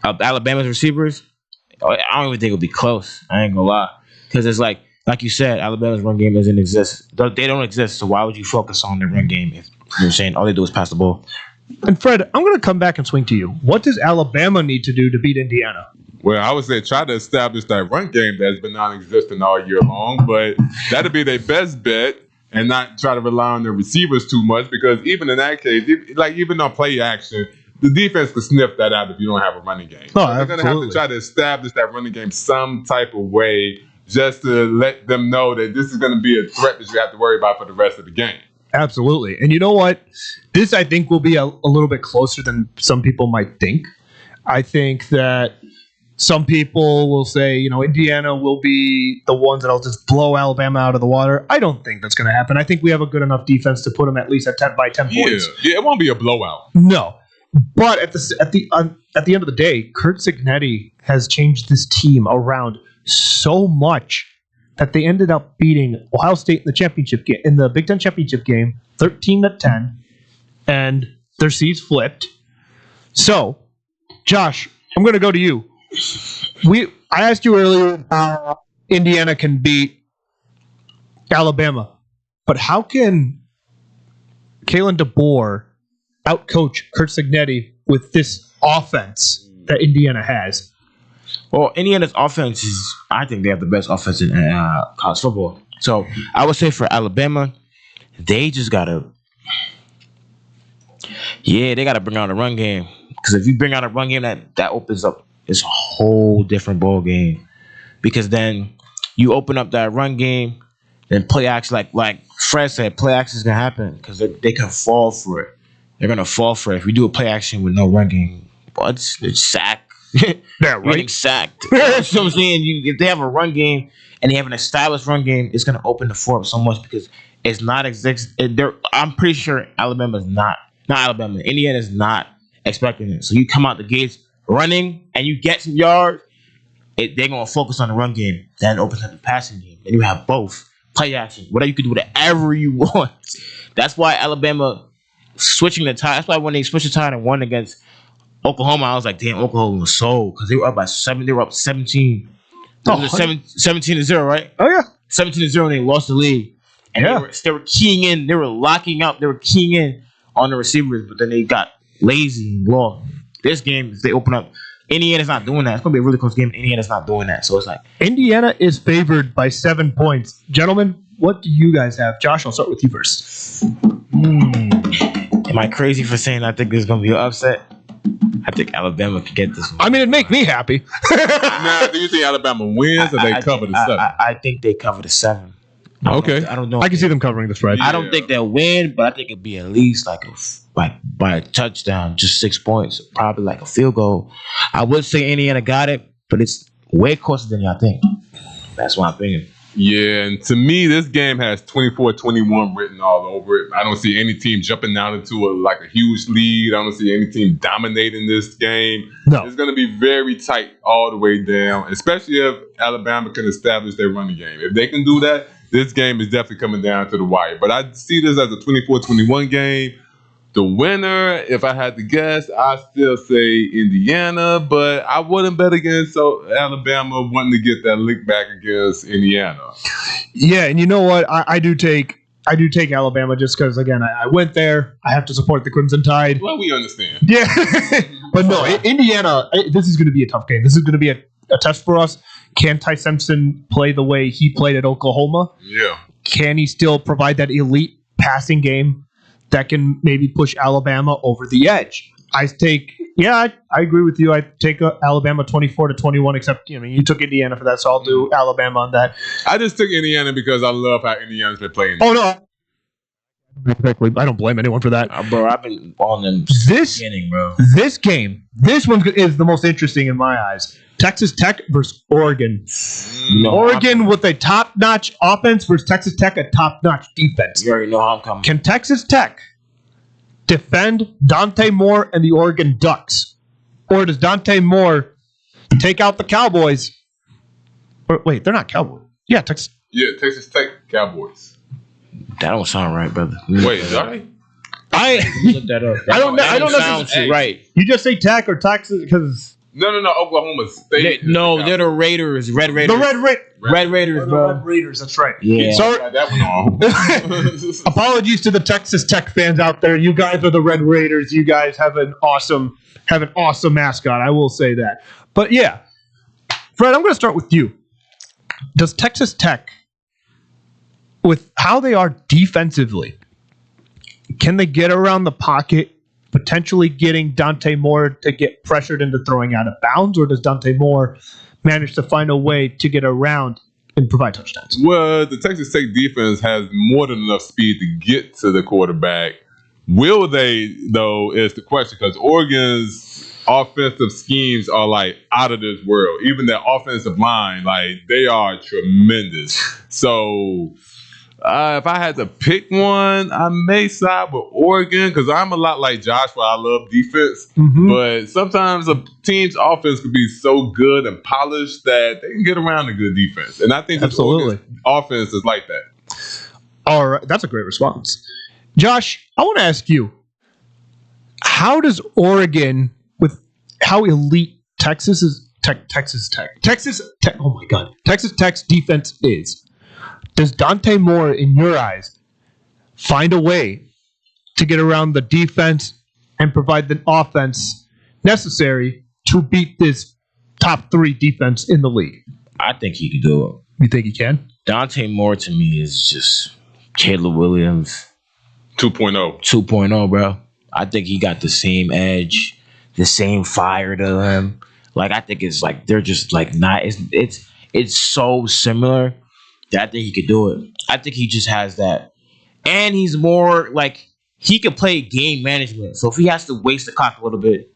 Alabama's receivers, I don't even think it'll be close. I ain't gonna lie, because it's like you said, Alabama's run game doesn't exist. They don't exist. So why would you focus on their run game if you're saying all they do is pass the ball? And Fred, I'm going to come back and swing to you. What does Alabama need to do to beat Indiana? Well, I would say try to establish that run game that's been non-existent all year long, but that'd be their best bet and not try to rely on their receivers too much because even in that case, even on play action, the defense could sniff that out if you don't have a running game. Oh, so they're going to have to try to establish that running game some type of way just to let them know that this is going to be a threat that you have to worry about for the rest of the game. Absolutely. And you know what? This, I think, will be a little bit closer than some people might think. I think that some people will say, Indiana will be the ones that'll just blow Alabama out of the water. I don't think that's going to happen. I think we have a good enough defense to put them at least at 10 points. Yeah, it won't be a blowout. No. But at the end of the day, Curt Cignetti has changed this team around so much that they ended up beating Ohio State in the championship game, in the Big Ten championship game, 13-10, and their seeds flipped. So, Josh, I'm going to go to you. I asked you earlier how Indiana can beat Alabama, but how can Kalen DeBoer outcoach Curt Cignetti with this offense that Indiana has? Well, Indiana's offense is, I think they have the best offense in college football. So I would say for Alabama, they just got to, they got to bring out a run game. Because if you bring out a run game, that opens up this whole different ball game. Because then you open up that run game, then play action, like Fred said, play action is going to happen because they can fall for it. They're going to fall for it. If we do a play action with no run game, it's sack. Yeah, right. Getting sacked. You know what I'm saying? If they have a run game and they have an established run game, it's going to open the floor up so much because it's not I'm pretty sure Indiana's not expecting it. So you come out the gates running and you get some yards, they're going to focus on the run game. Then it opens up the passing game. And you have both. Play action. Whatever you can do, whatever you want. That's why Alabama switching the tide. That's why when they switched the tide and won against Oklahoma, I was like, damn, Oklahoma was sold because they were up by 7. They were up 17. It was 17-0, right? Oh yeah, 17-0, and they lost the lead. And they were keying in. They were locking up. They were keying in on the receivers, but then they got lazy and lost. This game, if they open up Indiana's not doing that. It's gonna be a really close game. Indiana's not doing that, so it's like Indiana is favored by 7 points. Gentlemen, what do you guys have? Josh, I'll start with you first. Am I crazy for saying I think there's gonna be an upset? I think Alabama can get this one. I mean, it'd make me happy. Now, do you think Alabama wins or they cover the 7? I think they cover the 7. Okay. I don't know. I can see them covering the spread. I don't think they'll win, but I think it'd be at least like by a touchdown, just 6 points, probably like a field goal. I would say Indiana got it, but it's way closer than y'all think. That's my opinion. Yeah, and to me, this game has 24-21 written all over it. I don't see any team jumping down into a huge lead. I don't see any team dominating this game. No. It's going to be very tight all the way down, especially if Alabama can establish their running game. If they can do that, this game is definitely coming down to the wire. But I see this as a 24-21 game. The winner, if I had to guess, I still say Indiana, but I wouldn't bet against Alabama wanting to get that lick back against Indiana. Yeah, and you know what? I do take Alabama just because, again, I went there. I have to support the Crimson Tide. Well, we understand. Yeah. But no, Indiana, this is going to be a tough game. This is going to be a test for us. Can Ty Simpson play the way he played at Oklahoma? Yeah. Can he still provide that elite passing game that can maybe push Alabama over the edge? I agree with you. I take Alabama 24-21, except you took Indiana for that, so I'll do Alabama on that. I just took Indiana because I love how Indiana's been playing. Oh, no. I don't blame anyone for that. Bro, I've been on them beginning, bro. This game, this one is the most interesting in my eyes. Texas Tech versus Oregon. Oregon with a top-notch offense versus Texas Tech, a top-notch defense. You already know how I'm coming. Can Texas Tech defend Dante Moore and the Oregon Ducks? Or does Dante Moore take out the Cowboys? Or, wait, they're not Cowboys. Yeah, Texas Texas Tech Cowboys. That don't sound right, brother. Wait, sorry? Look that up. I don't know. I don't know. Sound too right. You just say Tech or Texas because... No, Oklahoma State. They're the Raiders. Red Raiders. The Red Raiders, bro. Red Raiders, that's right. Yeah. Sorry. That one off. Apologies to the Texas Tech fans out there. You guys are the Red Raiders. You guys have an awesome mascot. I will say that. But yeah, Fred, I'm going to start with you. Does Texas Tech, with how they are defensively, can they get around the pocket, potentially getting Dante Moore to get pressured into throwing out of bounds, or does Dante Moore manage to find a way to get around and provide touchdowns? Well, the Texas Tech defense has more than enough speed to get to the quarterback. Will they, though, is the question, because Oregon's offensive schemes are out of this world. Even their offensive line, they are tremendous. So if I had to pick one, I may side with Oregon because I'm a lot like Josh where I love defense. Mm-hmm. But sometimes a team's offense could be so good and polished that they can get around a good defense. And I think this Oregon's offense is like that. All right. That's a great response. Josh, I want to ask you, how does Oregon, with how elite Texas Tech's defense is, does Dante Moore, in your eyes, find a way to get around the defense and provide the offense necessary to beat this top 3 defense in the league? I think he can do it. You think he can? Dante Moore, to me, is just Caleb Williams 2.0. 2.0, bro. I think he got the same edge, the same fire to him. I think it's they're just not. It's so similar. I think he could do it. I think he just has that. And he's more he can play game management. So if he has to waste the clock a little bit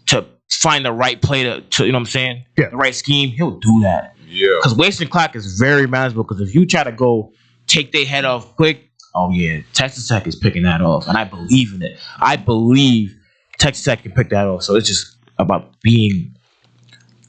to find the right play to you know what I'm saying? Yeah. The right scheme, he'll do that. Yeah. Because wasting clock is very manageable. Because if you try to go take their head off quick, oh yeah, Texas Tech is picking that off. And I believe in it. I believe Texas Tech can pick that off. So it's just about being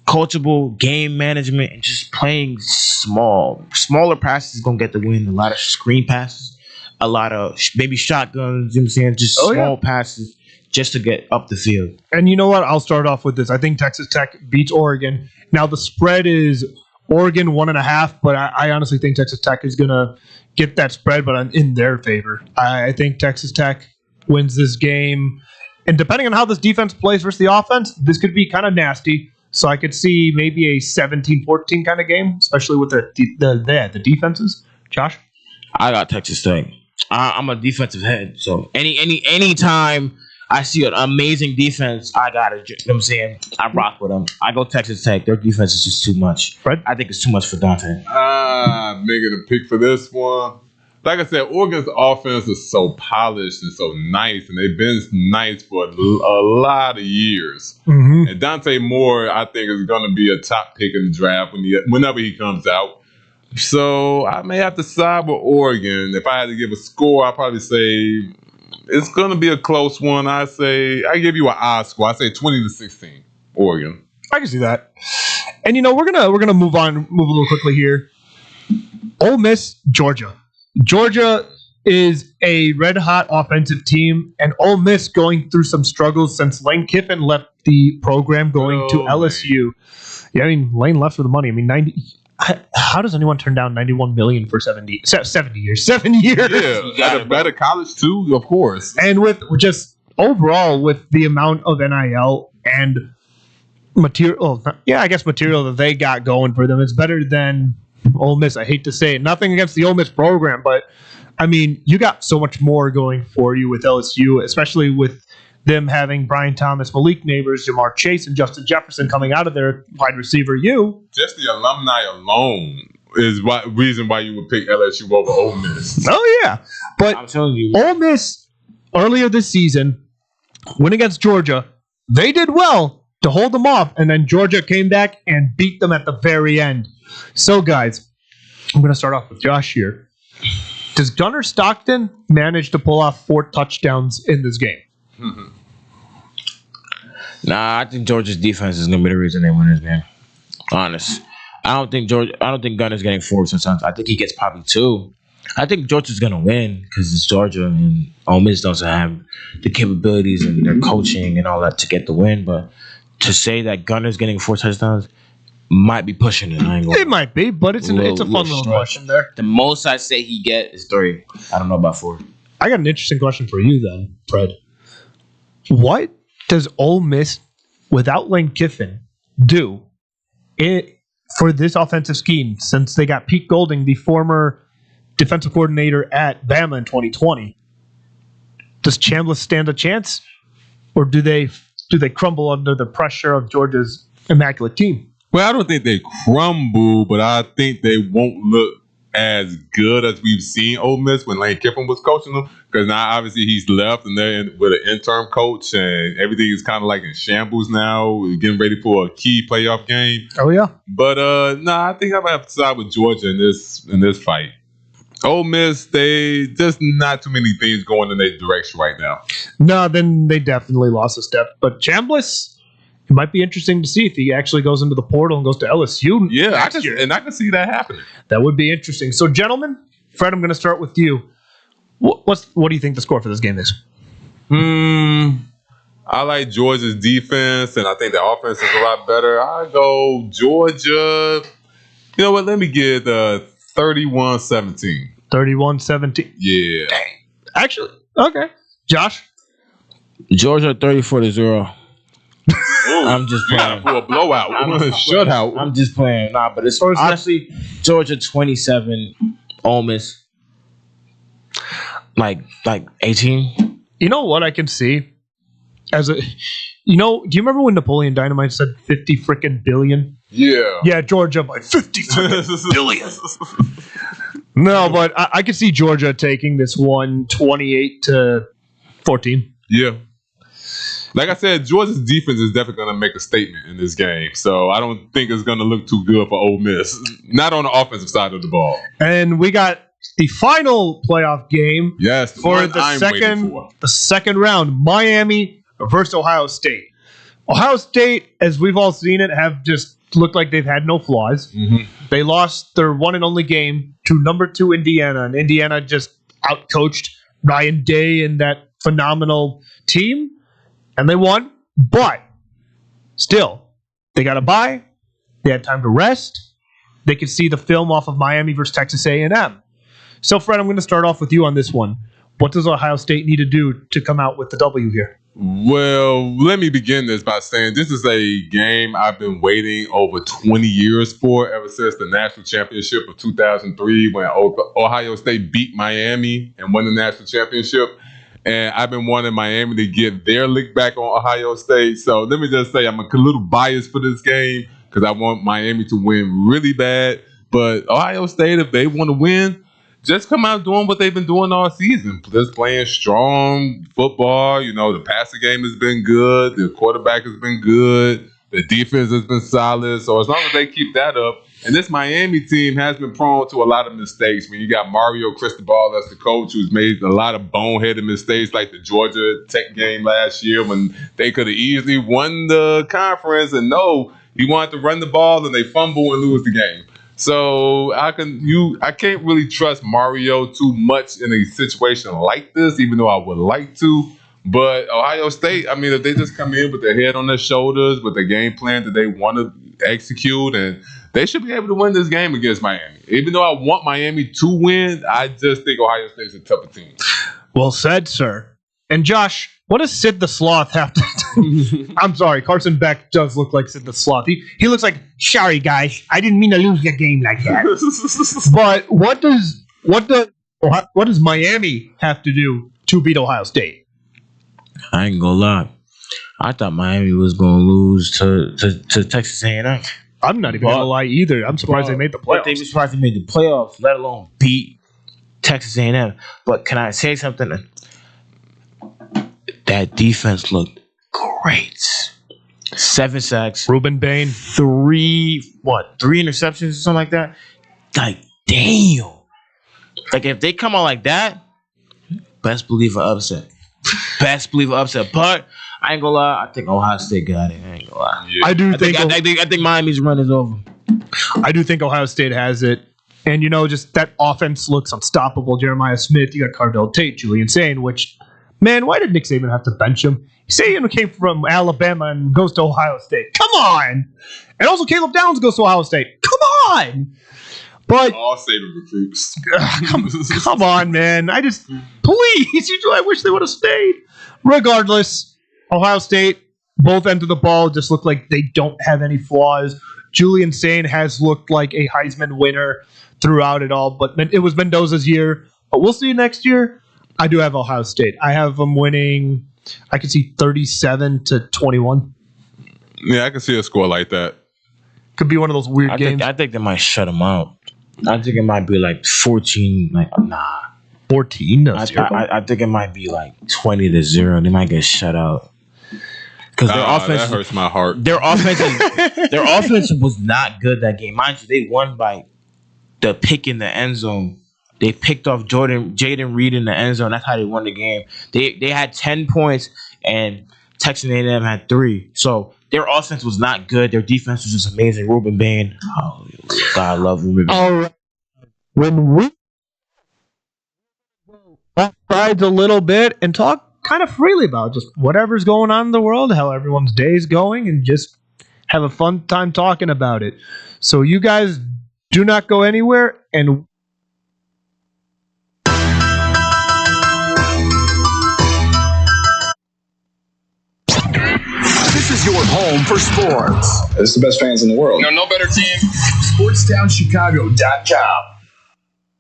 coachable, game management, and just playing smaller passes is gonna get the win. A lot of screen passes, a lot of maybe shotguns. You know what I'm saying? Just small passes just to get up the field. And you know what? I'll start off with this. I think Texas Tech beats Oregon. Now the spread is Oregon 1.5, but I honestly think Texas Tech is gonna get that spread, but I'm in their favor. I think Texas Tech wins this game. And depending on how this defense plays versus the offense, this could be kind of nasty. So I could see maybe a 17-14 kind of game, especially with the defenses. Josh? I got Texas Tech. I'm a defensive head, so any time I see an amazing defense, I got it. You know what I'm saying? I rock with them. I go Texas Tech. Their defense is just too much. Fred? I think it's too much for Dante. Making a pick for this one. Like I said, Oregon's offense is so polished and so nice, and they've been nice for a lot of years. Mm-hmm. And Dante Moore, I think, is going to be a top pick in the draft whenever he comes out. So I may have to side with Oregon. If I had to give a score, I'd probably say it's going to be a close one. I give you an odd score. I say 20-16, Oregon. I can see that. And we're gonna move a little quickly here. Ole Miss, Georgia. Georgia is a red hot offensive team, and Ole Miss going through some struggles since Lane Kiffin left the program, going to LSU. Yeah, I mean Lane left for the money. I mean 90. How does anyone turn down $91 million for 70 years? 7 years. Yeah, at a better college too, of course. And with just overall with the amount of NIL and material that they got going for them, it's better than Ole Miss. I hate to say it. Nothing against the Ole Miss program, but I mean, you got so much more going for you with LSU, especially with them having Brian Thomas, Malik Neighbors, Jamar Chase, and Justin Jefferson coming out of their wide receiver. Just the alumni alone is reason why you would pick LSU over Ole Miss. Oh yeah, but I'm telling you, Ole Miss earlier this season win against Georgia. They did well to hold them off, and then Georgia came back and beat them at the very end. So, guys, I'm going to start off with Josh here. Does Gunnar Stockton manage to pull off 4 touchdowns in this game? Mm-hmm. Nah, I think Georgia's defense is going to be the reason they win this game. Honest. I don't think Gunner's getting 4 touchdowns. I think he gets probably 2. I think Georgia's going to win because it's Georgia, and Ole Miss doesn't have the capabilities and their coaching and all that to get the win. But to say that Gunner's getting 4 touchdowns might be pushing it. It might be, but it's a fun little question there. The most I say he get is 3. I don't know about 4. I got an interesting question for you then, Fred. What does Ole Miss, without Lane Kiffin, do for this offensive scheme since they got Pete Golding, the former defensive coordinator at Bama in 2020? Does Chambliss stand a chance, or do they crumble under the pressure of Georgia's immaculate team? Well, I don't think they crumble, but I think they won't look as good as we've seen Ole Miss when Lane Kiffin was coaching them. Because now, obviously, he's left and they're with an interim coach, and everything is kind of like in shambles now. We're getting ready for a key playoff game. Oh yeah. But I think I'm gonna have to side with Georgia in this fight. Ole Miss, they just not too many things going in their direction right now. No, then they definitely lost a step. But Chambliss, it might be interesting to see if he actually goes into the portal and goes to LSU. Yeah, I can see that happening. That would be interesting. So, gentlemen, Fred, I'm going to start with you. What do you think the score for this game is? I like Georgia's defense, and I think the offense is a lot better. I go Georgia. You know what? Let me get 31-17. 31-17. Yeah. Dang. Actually, okay. Josh? Georgia 34-0. I'm just playing for a blowout. Shutout. I'm just playing. Nah, but it's honestly Georgia 27, Ole Miss like 18. You know what I can see do you remember when Napoleon Dynamite said 50 freaking billion? Yeah. Yeah, Georgia by 50 freaking billion. No, but I could see Georgia taking this one 28-14. Yeah. Like I said, Georgia's defense is definitely going to make a statement in this game. So I don't think it's going to look too good for Ole Miss. Not on the offensive side of the ball. And we got the final playoff game. Yes, for the second round. Miami versus Ohio State. Ohio State, as we've all seen it, have just looked like they've had no flaws. Mm-hmm. They lost their one and only game to number 2 Indiana, and Indiana just outcoached Ryan Day and that phenomenal team. And they won, but still, they got a bye. They had time to rest. They could see the film off of Miami versus Texas A&M. So, Fred, I'm going to start off with you on this one. What does Ohio State need to do to come out with the W here? Well, let me begin this by saying this is a game I've been waiting over 20 years for, ever since the national championship of 2003 when Ohio State beat Miami and won the national championship. And I've been wanting Miami to get their lick back on Ohio State. So let me just say I'm a little biased for this game because I want Miami to win really bad. But Ohio State, if they want to win, just come out doing what they've been doing all season. Just playing strong football. You know, the passing game has been good. The quarterback has been good. The defense has been solid. So as long as they keep that up, and this Miami team has been prone to a lot of mistakes. When you got Mario Cristobal as the coach, who's made a lot of boneheaded mistakes like the Georgia Tech game last year when they could have easily won the conference. And no, he wanted to run the ball and they fumble and lose the game. So I can't really trust Mario too much in a situation like this, even though I would like to. But Ohio State, I mean, if they just come in with their head on their shoulders, with the game plan that they want to execute, and they should be able to win this game against Miami. Even though I want Miami to win, I just think Ohio State's a tougher team. Well said, sir. And Josh, what does Sid the Sloth have to do? I'm sorry, Carson Beck does look like Sid the Sloth. He looks like, sorry guys, I didn't mean to lose the game like that. But what does Miami have to do to beat Ohio State? I ain't gonna lie. I thought Miami was gonna lose to Texas A&M. I'm not even gonna lie either. I'm surprised they made the playoffs. They were surprised they made the playoffs, let alone beat Texas A&M. But can I say something? That defense looked great. 7 sacks. Ruben Bain. 3 interceptions or something like that? Like, damn. Like, if they come out like that, best believe an upset. But I ain't gonna lie, I think Ohio State got it. I ain't gonna lie. Yeah. I think Miami's run is over. I do think Ohio State has it. And, you know, just that offense looks unstoppable. Jeremiah Smith, you got Cardell Tate, Julian Sain, which, man, why did Nick Saban have to bench him? Saban came from Alabama and goes to Ohio State. Come on! And also Caleb Downs goes to Ohio State. Come on! But all Saban recruits. Come on, man. I wish they would have stayed. Regardless, Ohio State, both ends of the ball just look like they don't have any flaws. Julian Sain has looked like a Heisman winner throughout it all, but it was Mendoza's year. But we'll see next year. I do have Ohio State. I have them winning, I can see 37-21. Yeah, I can see a score like that. Could be one of those weird games. I think they might shut them out. I think it might be like 14. 14? No, I think it might be like 20-0. They might get shut out. Because their offense that hurts my heart. Their offense was not good that game. Mind you, they won by the pick in the end zone. They picked off Jaden Reed in the end zone. That's how they won the game. They had 10 points and Texas A&M had 3. So their offense was not good. Their defense was just amazing. Ruben Bain. Oh, God, I love Ruben Bain. All right. When we sides a little bit and talk kind of freely about just whatever's going on in the world, how everyone's day is going, and just have a fun time talking about it. So you guys do not go anywhere, and this is your home for sports. It's the best fans in the world. No better team. SportsTownChicago.com.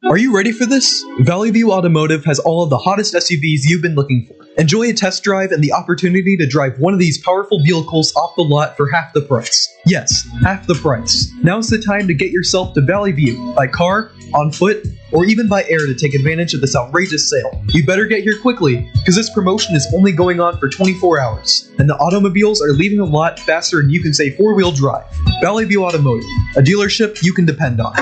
Are you ready for this? Valley View Automotive has all of the hottest SUVs you've been looking for. Enjoy a test drive and the opportunity to drive one of these powerful vehicles off the lot for half the price. Yes, half the price. Now's the time to get yourself to Valley View by car, on foot, or even by air to take advantage of this outrageous sale. You better get here quickly, because this promotion is only going on for 24 hours, and the automobiles are leaving the lot faster than you can say four-wheel drive. Valley View Automotive, a dealership you can depend on.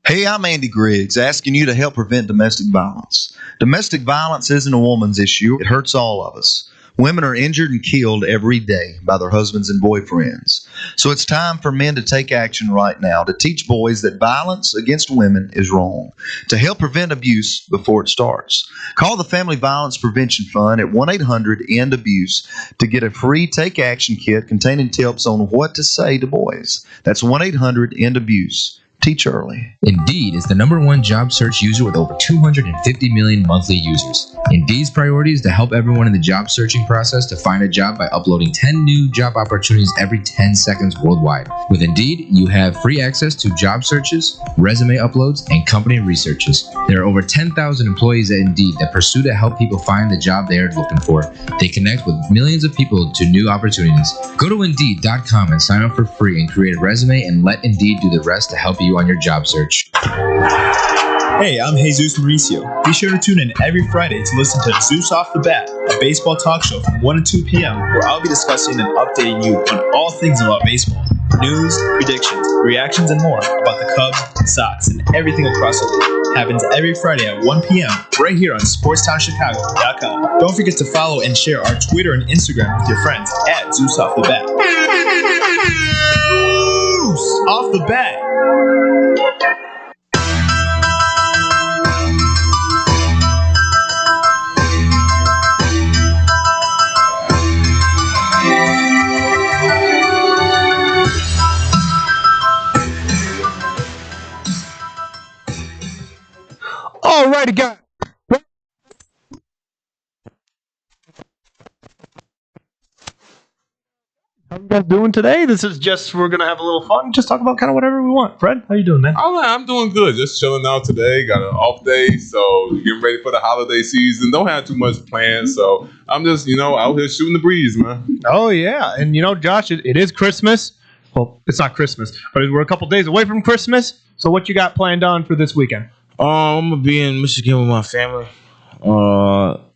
Hey, I'm Andy Griggs, asking you to help prevent domestic violence. Domestic violence isn't a woman's issue. It hurts all of us. Women are injured and killed every day by their husbands and boyfriends. So it's time for men to take action right now to teach boys that violence against women is wrong, to help prevent abuse before it starts. Call the Family Violence Prevention Fund at 1-800-END-ABUSE to get a free Take Action kit containing tips on what to say to boys. That's 1-800-END-ABUSE. Teach early. Indeed is the #1 job search user with over 250 million monthly users. Indeed's priority is to help everyone in the job searching process to find a job by uploading 10 new job opportunities every 10 seconds worldwide. With Indeed, you have free access to job searches, resume uploads, and company researches. There are over 10,000 employees at Indeed that pursue to help people find the job they are looking for. They connect with millions of people to new opportunities. Go to Indeed.com and sign up for free and create a resume and let Indeed do the rest to help you on your job search. Hey, I'm Jesus Mauricio. Be sure to tune in every Friday to listen to Zeus Off the Bat, a baseball talk show from 1 to 2 p.m. where I'll be discussing and updating you on all things about baseball. News, predictions, reactions, and more about the Cubs, Sox, and everything across the league. Happens every Friday at 1 p.m. right here on SportsTownChicago.com. Don't forget to follow and share our Twitter and Instagram with your friends at Zeus Off the Bat. Zeus Off the Bat. Alrighty, guys. How you guys doing today? This is just, we're going to have a little fun, just talk about kind of whatever we want. Fred, how you doing, man? I'm doing good. Just chilling out today. Got an off day, so getting ready for the holiday season. Don't have too much planned, so I'm just, out here shooting the breeze, man. Oh, yeah. And, Josh, it is Christmas. Well, it's not Christmas, but we're a couple days away from Christmas. So what you got planned on for this weekend? I'm gonna be in Michigan with my family.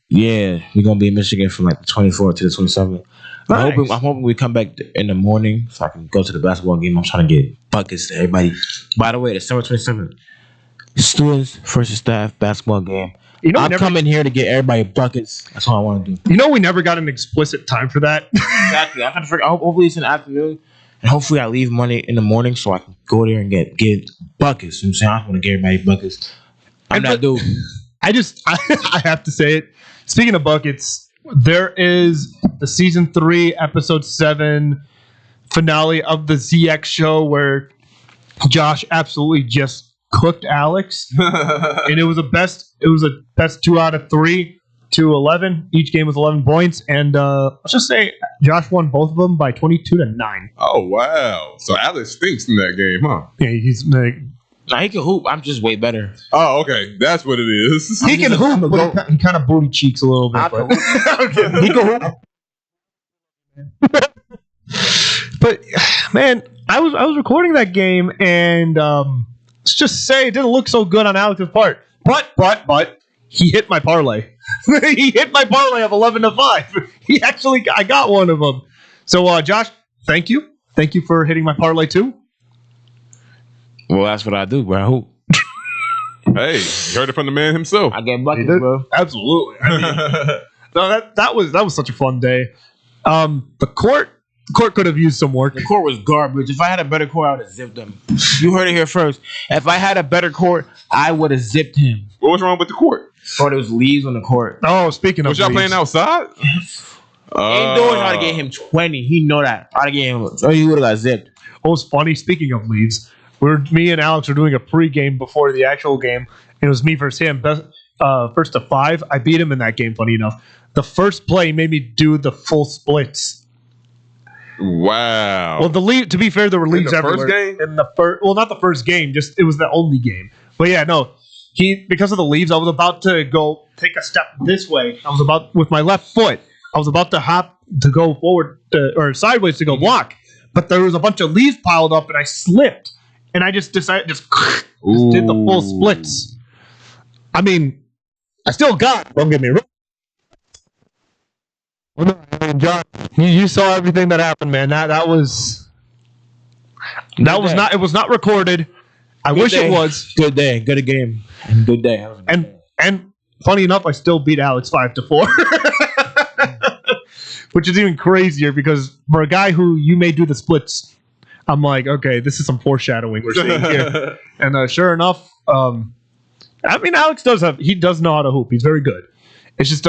Yeah, we're gonna be in Michigan from like the 24th to the 27th. Nice. I'm hoping we come back in the morning so I can go to the basketball game. I'm trying to get buckets to everybody. By the way, December 27th, students versus staff basketball game. I'm coming here to get everybody buckets. That's what I want to do. We never got an explicit time for that. Exactly. I'm trying to figure. Hopefully it's in the afternoon. And hopefully I leave money in the morning so I can go there and get buckets. You know what I'm saying? I just want to get everybody buckets. I'm not dude. I have to say it. Speaking of buckets, there is the season 3, episode 7 finale of the ZX show where Josh absolutely just cooked Alex. And it was a best 2 out of 3 to 11. Each game was 11 points. And let's just say Josh won both of them by 22-9. Oh, wow. So Alex stinks in that game, huh? Yeah, he's like... Nah, he can hoop. I'm just way better. Oh, okay. That's what it is. He can hoop, but he kind of booty cheeks a little bit. He can hoop. But, man, I was recording that game, and let's just say it didn't look so good on Alex's part. But he hit my parlay. He hit my parlay of 11-5. I got one of them. So, Josh, thank you. Thank you for hitting my parlay too. Well, that's what I do, bro. I hoop. Hey, you heard it from the man himself. I get buckets, bro. Absolutely. No, that was such a fun day. The court could have used some work. The court was garbage. If I had a better court, I would have zipped him. You heard it here first. If I had a better court, I would have zipped him. What was wrong with the court? Oh, there was leaves on the court. Oh, speaking of was y'all playing outside? Ain't doing how to get him 20. He know that. How to get him. So he would have got zipped. What was funny, speaking of leaves, me and Alex were doing a pregame before the actual game. It was me versus him. First to 5. I beat him in that game, funny enough. The first play made me do the full splits. Wow. Well, to be fair, there were leaves everywhere. First game? In the first, well, not the first game. Just it was the only game. But yeah, no. Because of the leaves, I was about to go take a step this way. I was about with my left foot. I was about to hop to go forward or sideways to go block, but there was a bunch of leaves piled up, and I slipped. And I just decided just did the full splits. I mean, I still got. Don't get me wrong. Well, no, I mean, John, you saw everything that happened, man. That was not. It was not recorded. I wish it was. Good day, good game, and good day. And funny enough, I still beat Alex 5-4, which is even crazier because for a guy who you may do the splits, I'm like, okay, this is some foreshadowing we're seeing here. And sure enough, I mean, Alex does know how to hoop. He's very good. It's just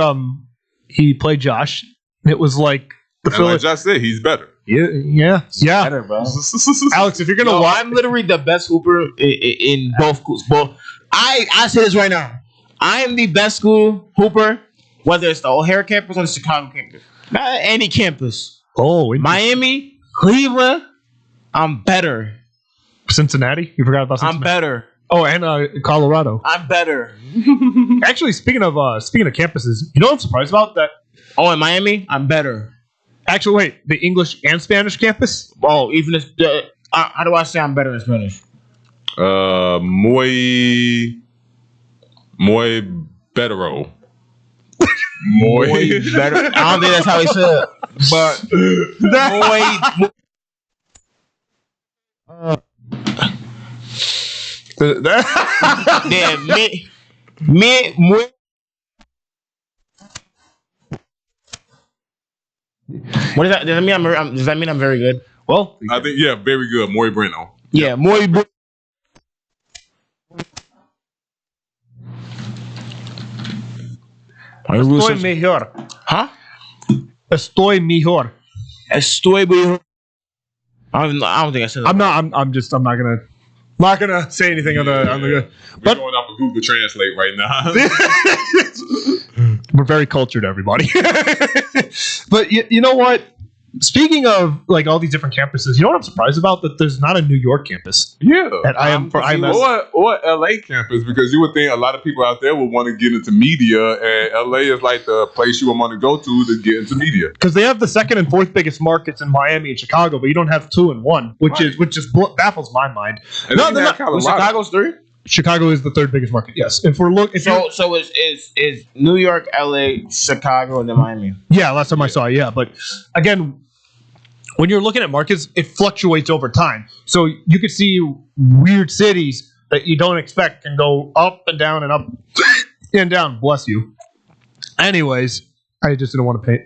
he played Josh. It was like like Josh said, he's better. Yeah. Better, bro. Alex, if you're gonna Yo, watch, I'm literally the best hooper in both schools. Both. I say this right now. I am the best school hooper, whether it's the O'Hare campus or the Chicago campus. Not any campus. Oh, Miami, Cleveland. I'm better. Cincinnati. You forgot about Cincinnati. I'm better. Oh, and Colorado. I'm better. Actually, speaking of campuses, you know what I'm surprised about? That. Oh, in Miami, I'm better. Actually, wait, the English and Spanish campus? Oh, even if how do I say I'm better in Spanish? Muy betero. Muy better. I don't think that's how he said it. But muy. What does that? Does that mean I'm very good? Well, I think very good. Muy bueno. Yeah, muy. Estoy mejor. Huh? Estoy mejor. Estoy mejor. I don't think I said that. I'm not gonna say anything on the. We're going off of Google Translate right now. We're very cultured, everybody. But you know what? Speaking of like all these different campuses, you know what I'm surprised about? That there's not a New York campus. Yeah, at IMS or LA campus, because you would think a lot of people out there would want to get into media, and LA is like the place you would want to go to get into media. Because they have the second and fourth biggest markets in Miami and Chicago, but you don't have 2 and 1, which just baffles my mind. And No, they're not. Chicago's 3. Chicago is the third biggest market. Yes, if So is New York, LA, Chicago, and then Miami? Yeah, last time I saw it, yeah. But again, when you're looking at markets, it fluctuates over time. So you could see weird cities that you don't expect can go up and down and up and down. Bless you. Anyways, I just didn't want to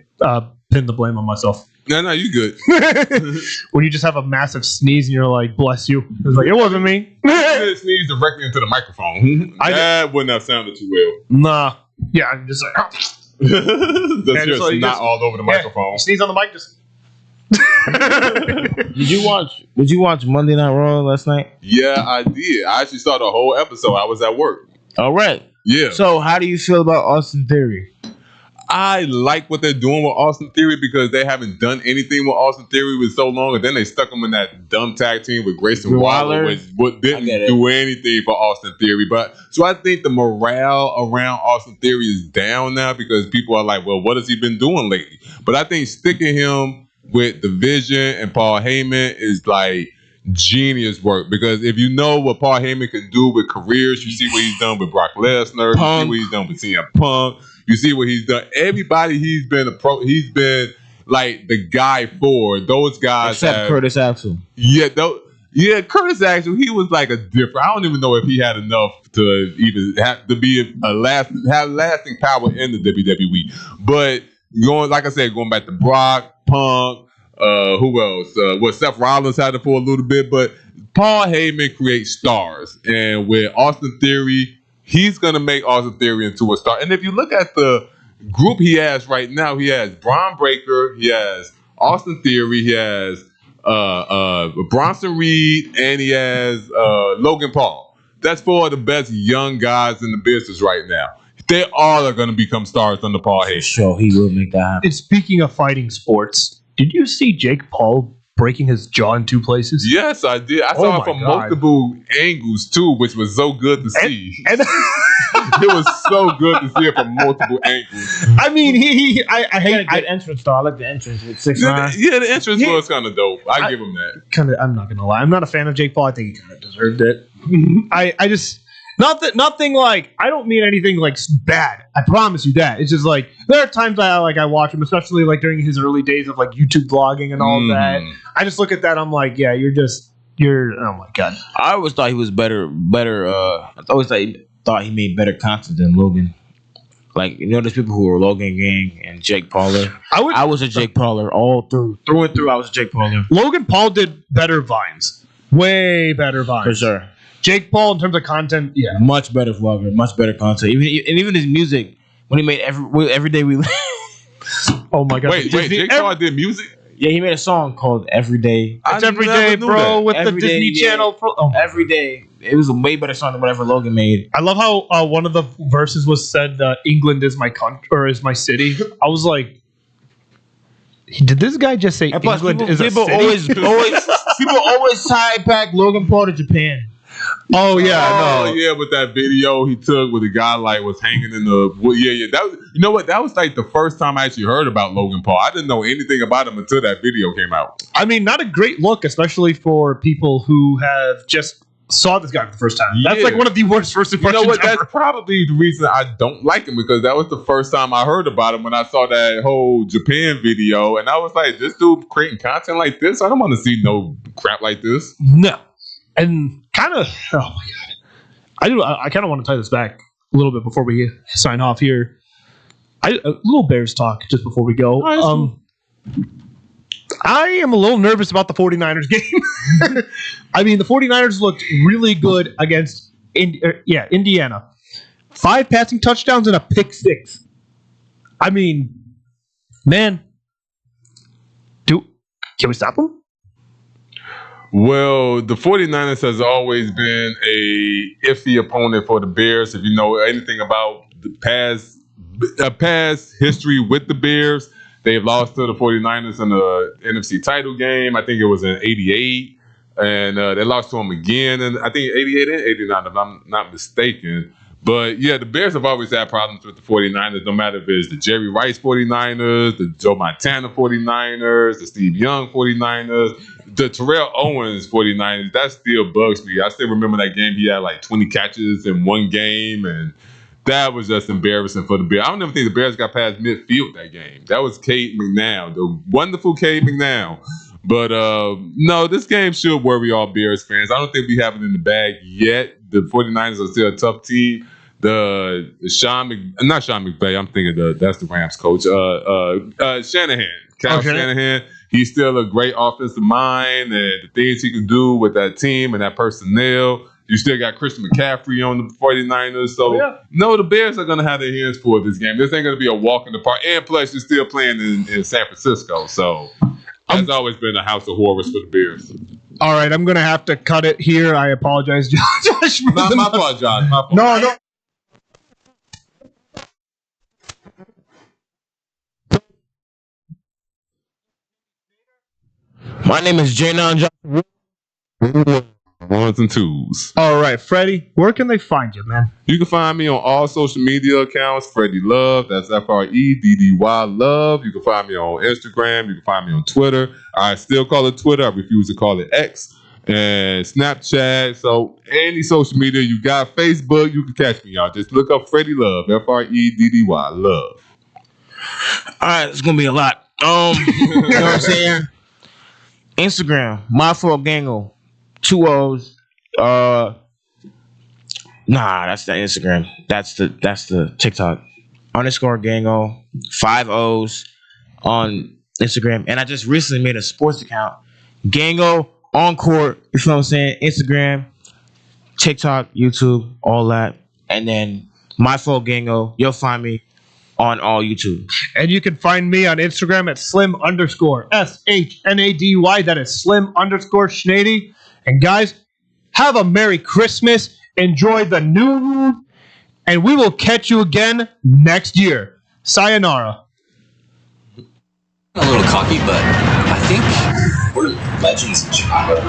pin the blame on myself. No, you good. When you just have a massive sneeze and you're like, bless you. It's like, it wasn't me. You sneeze directly into the microphone. That wouldn't have sounded too well. Nah. Yeah, I'm just like, That's just not all over the microphone. Sneeze on the mic, just. Did you watch Monday Night Raw last night? Yeah, I did. I actually saw the whole episode. I was at work. All right. Yeah. So how do you feel about Austin Theory? I like what they're doing with Austin Theory because they haven't done anything with Austin Theory with so long, and then they stuck him in that dumb tag team with Grayson Waller, which didn't do anything for Austin Theory. But so I think the morale around Austin Theory is down now because people are like, well, what has he been doing lately? But I think sticking him with the Vision and Paul Heyman is like genius work, because if you know what Paul Heyman can do with careers, you see what he's done with Brock Lesnar, you see what he's done with CM Punk, you see what he's done. Everybody he's been like the guy for those guys. Except Curtis Axel. Yeah, Curtis Axel. He was like a different. I don't even know if he had enough to even have to be have lasting power in the WWE. But going back to Brock, Punk. Who else? Seth Rollins had it for a little bit, but Paul Heyman creates stars, and with Austin Theory, he's gonna make Austin Theory into a star. And if you look at the group he has right now, he has Braun Breaker, he has Austin Theory, he has Bronson Reed, and he has Logan Paul. That's 4 of the best young guys in the business right now. They all are gonna become stars under Paul Heyman. Sure, he will make that happen. And speaking of fighting sports, did you see Jake Paul breaking his jaw in 2 places? Yes, I did. I saw it from multiple angles too, which was so good to see. And it was so good to see it from multiple angles. I mean, I hate a good entrance though. I like the entrance with 6ix9ine. Yeah, the entrance was kind of dope. I give him that. I'm not gonna lie. I'm not a fan of Jake Paul. I think he kind of deserved it. I just. Nothing like, I don't mean anything like bad. I promise you that. It's just like, there are times I watch him, especially like during his early days of like YouTube vlogging and all that. I just look at that, I'm like, yeah, oh my God. I always thought he was better. I always thought he made better content than Logan. Like, you know, there's people who are Logan Gang and Jake Pauler. I was a Jake Pauler all through and through. I was a Jake Pauler. Logan Paul did better vines. Way better vines. For sure. Jake Paul, in terms of content, yeah, much better vlogger, much better content. Even his music, when he made every day we. Oh my God! Wait, Jake Paul did music? Yeah, he made a song called Every Day. It's Every Day, bro, with the Disney Channel. Every Day. It was a way better song than whatever Logan made. I love how one of the verses was said, "England is my country or is my city." I was like, did this guy just say England is a city? People always tie back Logan Paul to Japan. Oh yeah, I know. Yeah, with that video he took where the guy like was hanging in the yeah. That was, you know what? That was like the first time I actually heard about Logan Paul. I didn't know anything about him until that video came out. I mean, not a great look, especially for people who have just saw this guy for the first time. That's like one of the worst first impressions. You know what? ever. That's probably the reason I don't like him, because that was the first time I heard about him when I saw that whole Japan video, and I was like, this dude creating content like this? I don't want to see no crap like this. No. And kind of, oh my god, I kind of want to tie this back a little bit before we sign off here. A little Bears talk just before we go. I am a little nervous about the 49ers game. I mean, the 49ers looked really good against Indiana. 5 passing touchdowns and a pick 6. I mean, man, can we stop them? Well, the 49ers has always been a iffy opponent for the Bears. If you know anything about the past history with the Bears, they've lost to the 49ers in the NFC title game. I think it was in 88. And they lost to them again. And I think 88 and 89, if I'm not mistaken. But yeah, the Bears have always had problems with the 49ers, no matter if it's the Jerry Rice 49ers, the Joe Montana 49ers, the Steve Young 49ers, the Terrell Owens 49ers. That still bugs me. I still remember that game. He had like 20 catches in one game, and that was just embarrassing for the Bears. I don't even think the Bears got past midfield that game. That was Cade McNown, the wonderful Cade McNown. But no, this game should worry all Bears fans. I don't think we have it in the bag yet. The 49ers are still a tough team. Not Sean McVay. I'm thinking that's the Rams coach. Shanahan. Kyle Shanahan. He's still a great offensive mind, and the things he can do with that team and that personnel. You still got Christian McCaffrey on the 49ers. So, no, the Bears are going to have their hands full this game. This ain't going to be a walk in the park. And plus, you're still playing in San Francisco. So, that's always been a house of horrors for the Bears. All right, I'm going to have to cut it here. I apologize, Josh. My fault, John. My fault. No. My name is Janon Johnson. Ones and twos. All right, Freddie, where can they find you, man? You can find me on all social media accounts, Freddie Love. That's FREDDY Love. You can find me on Instagram. You can find me on Twitter. I still call it Twitter. I refuse to call it X. And Snapchat. So any social media you got, Facebook, you can catch me, y'all. Just look up Freddie Love, FREDDY Love. All right, it's gonna be a lot. You know what I'm saying? Instagram, My Fault Gango. 2 O's. Nah, that's the Instagram. That's the TikTok. _Gango. 5 O's on Instagram. And I just recently made a sports account. Gango on court. You feel what I'm saying? Instagram, TikTok, YouTube, all that. And then My Fault Gango. You'll find me on all YouTube. And you can find me on Instagram at slim_SHNADY. That is slim_Schnady. And guys, have a Merry Christmas. Enjoy the new year. And we will catch you again next year. Sayonara. A little cocky, but I think we're legends in Chicago.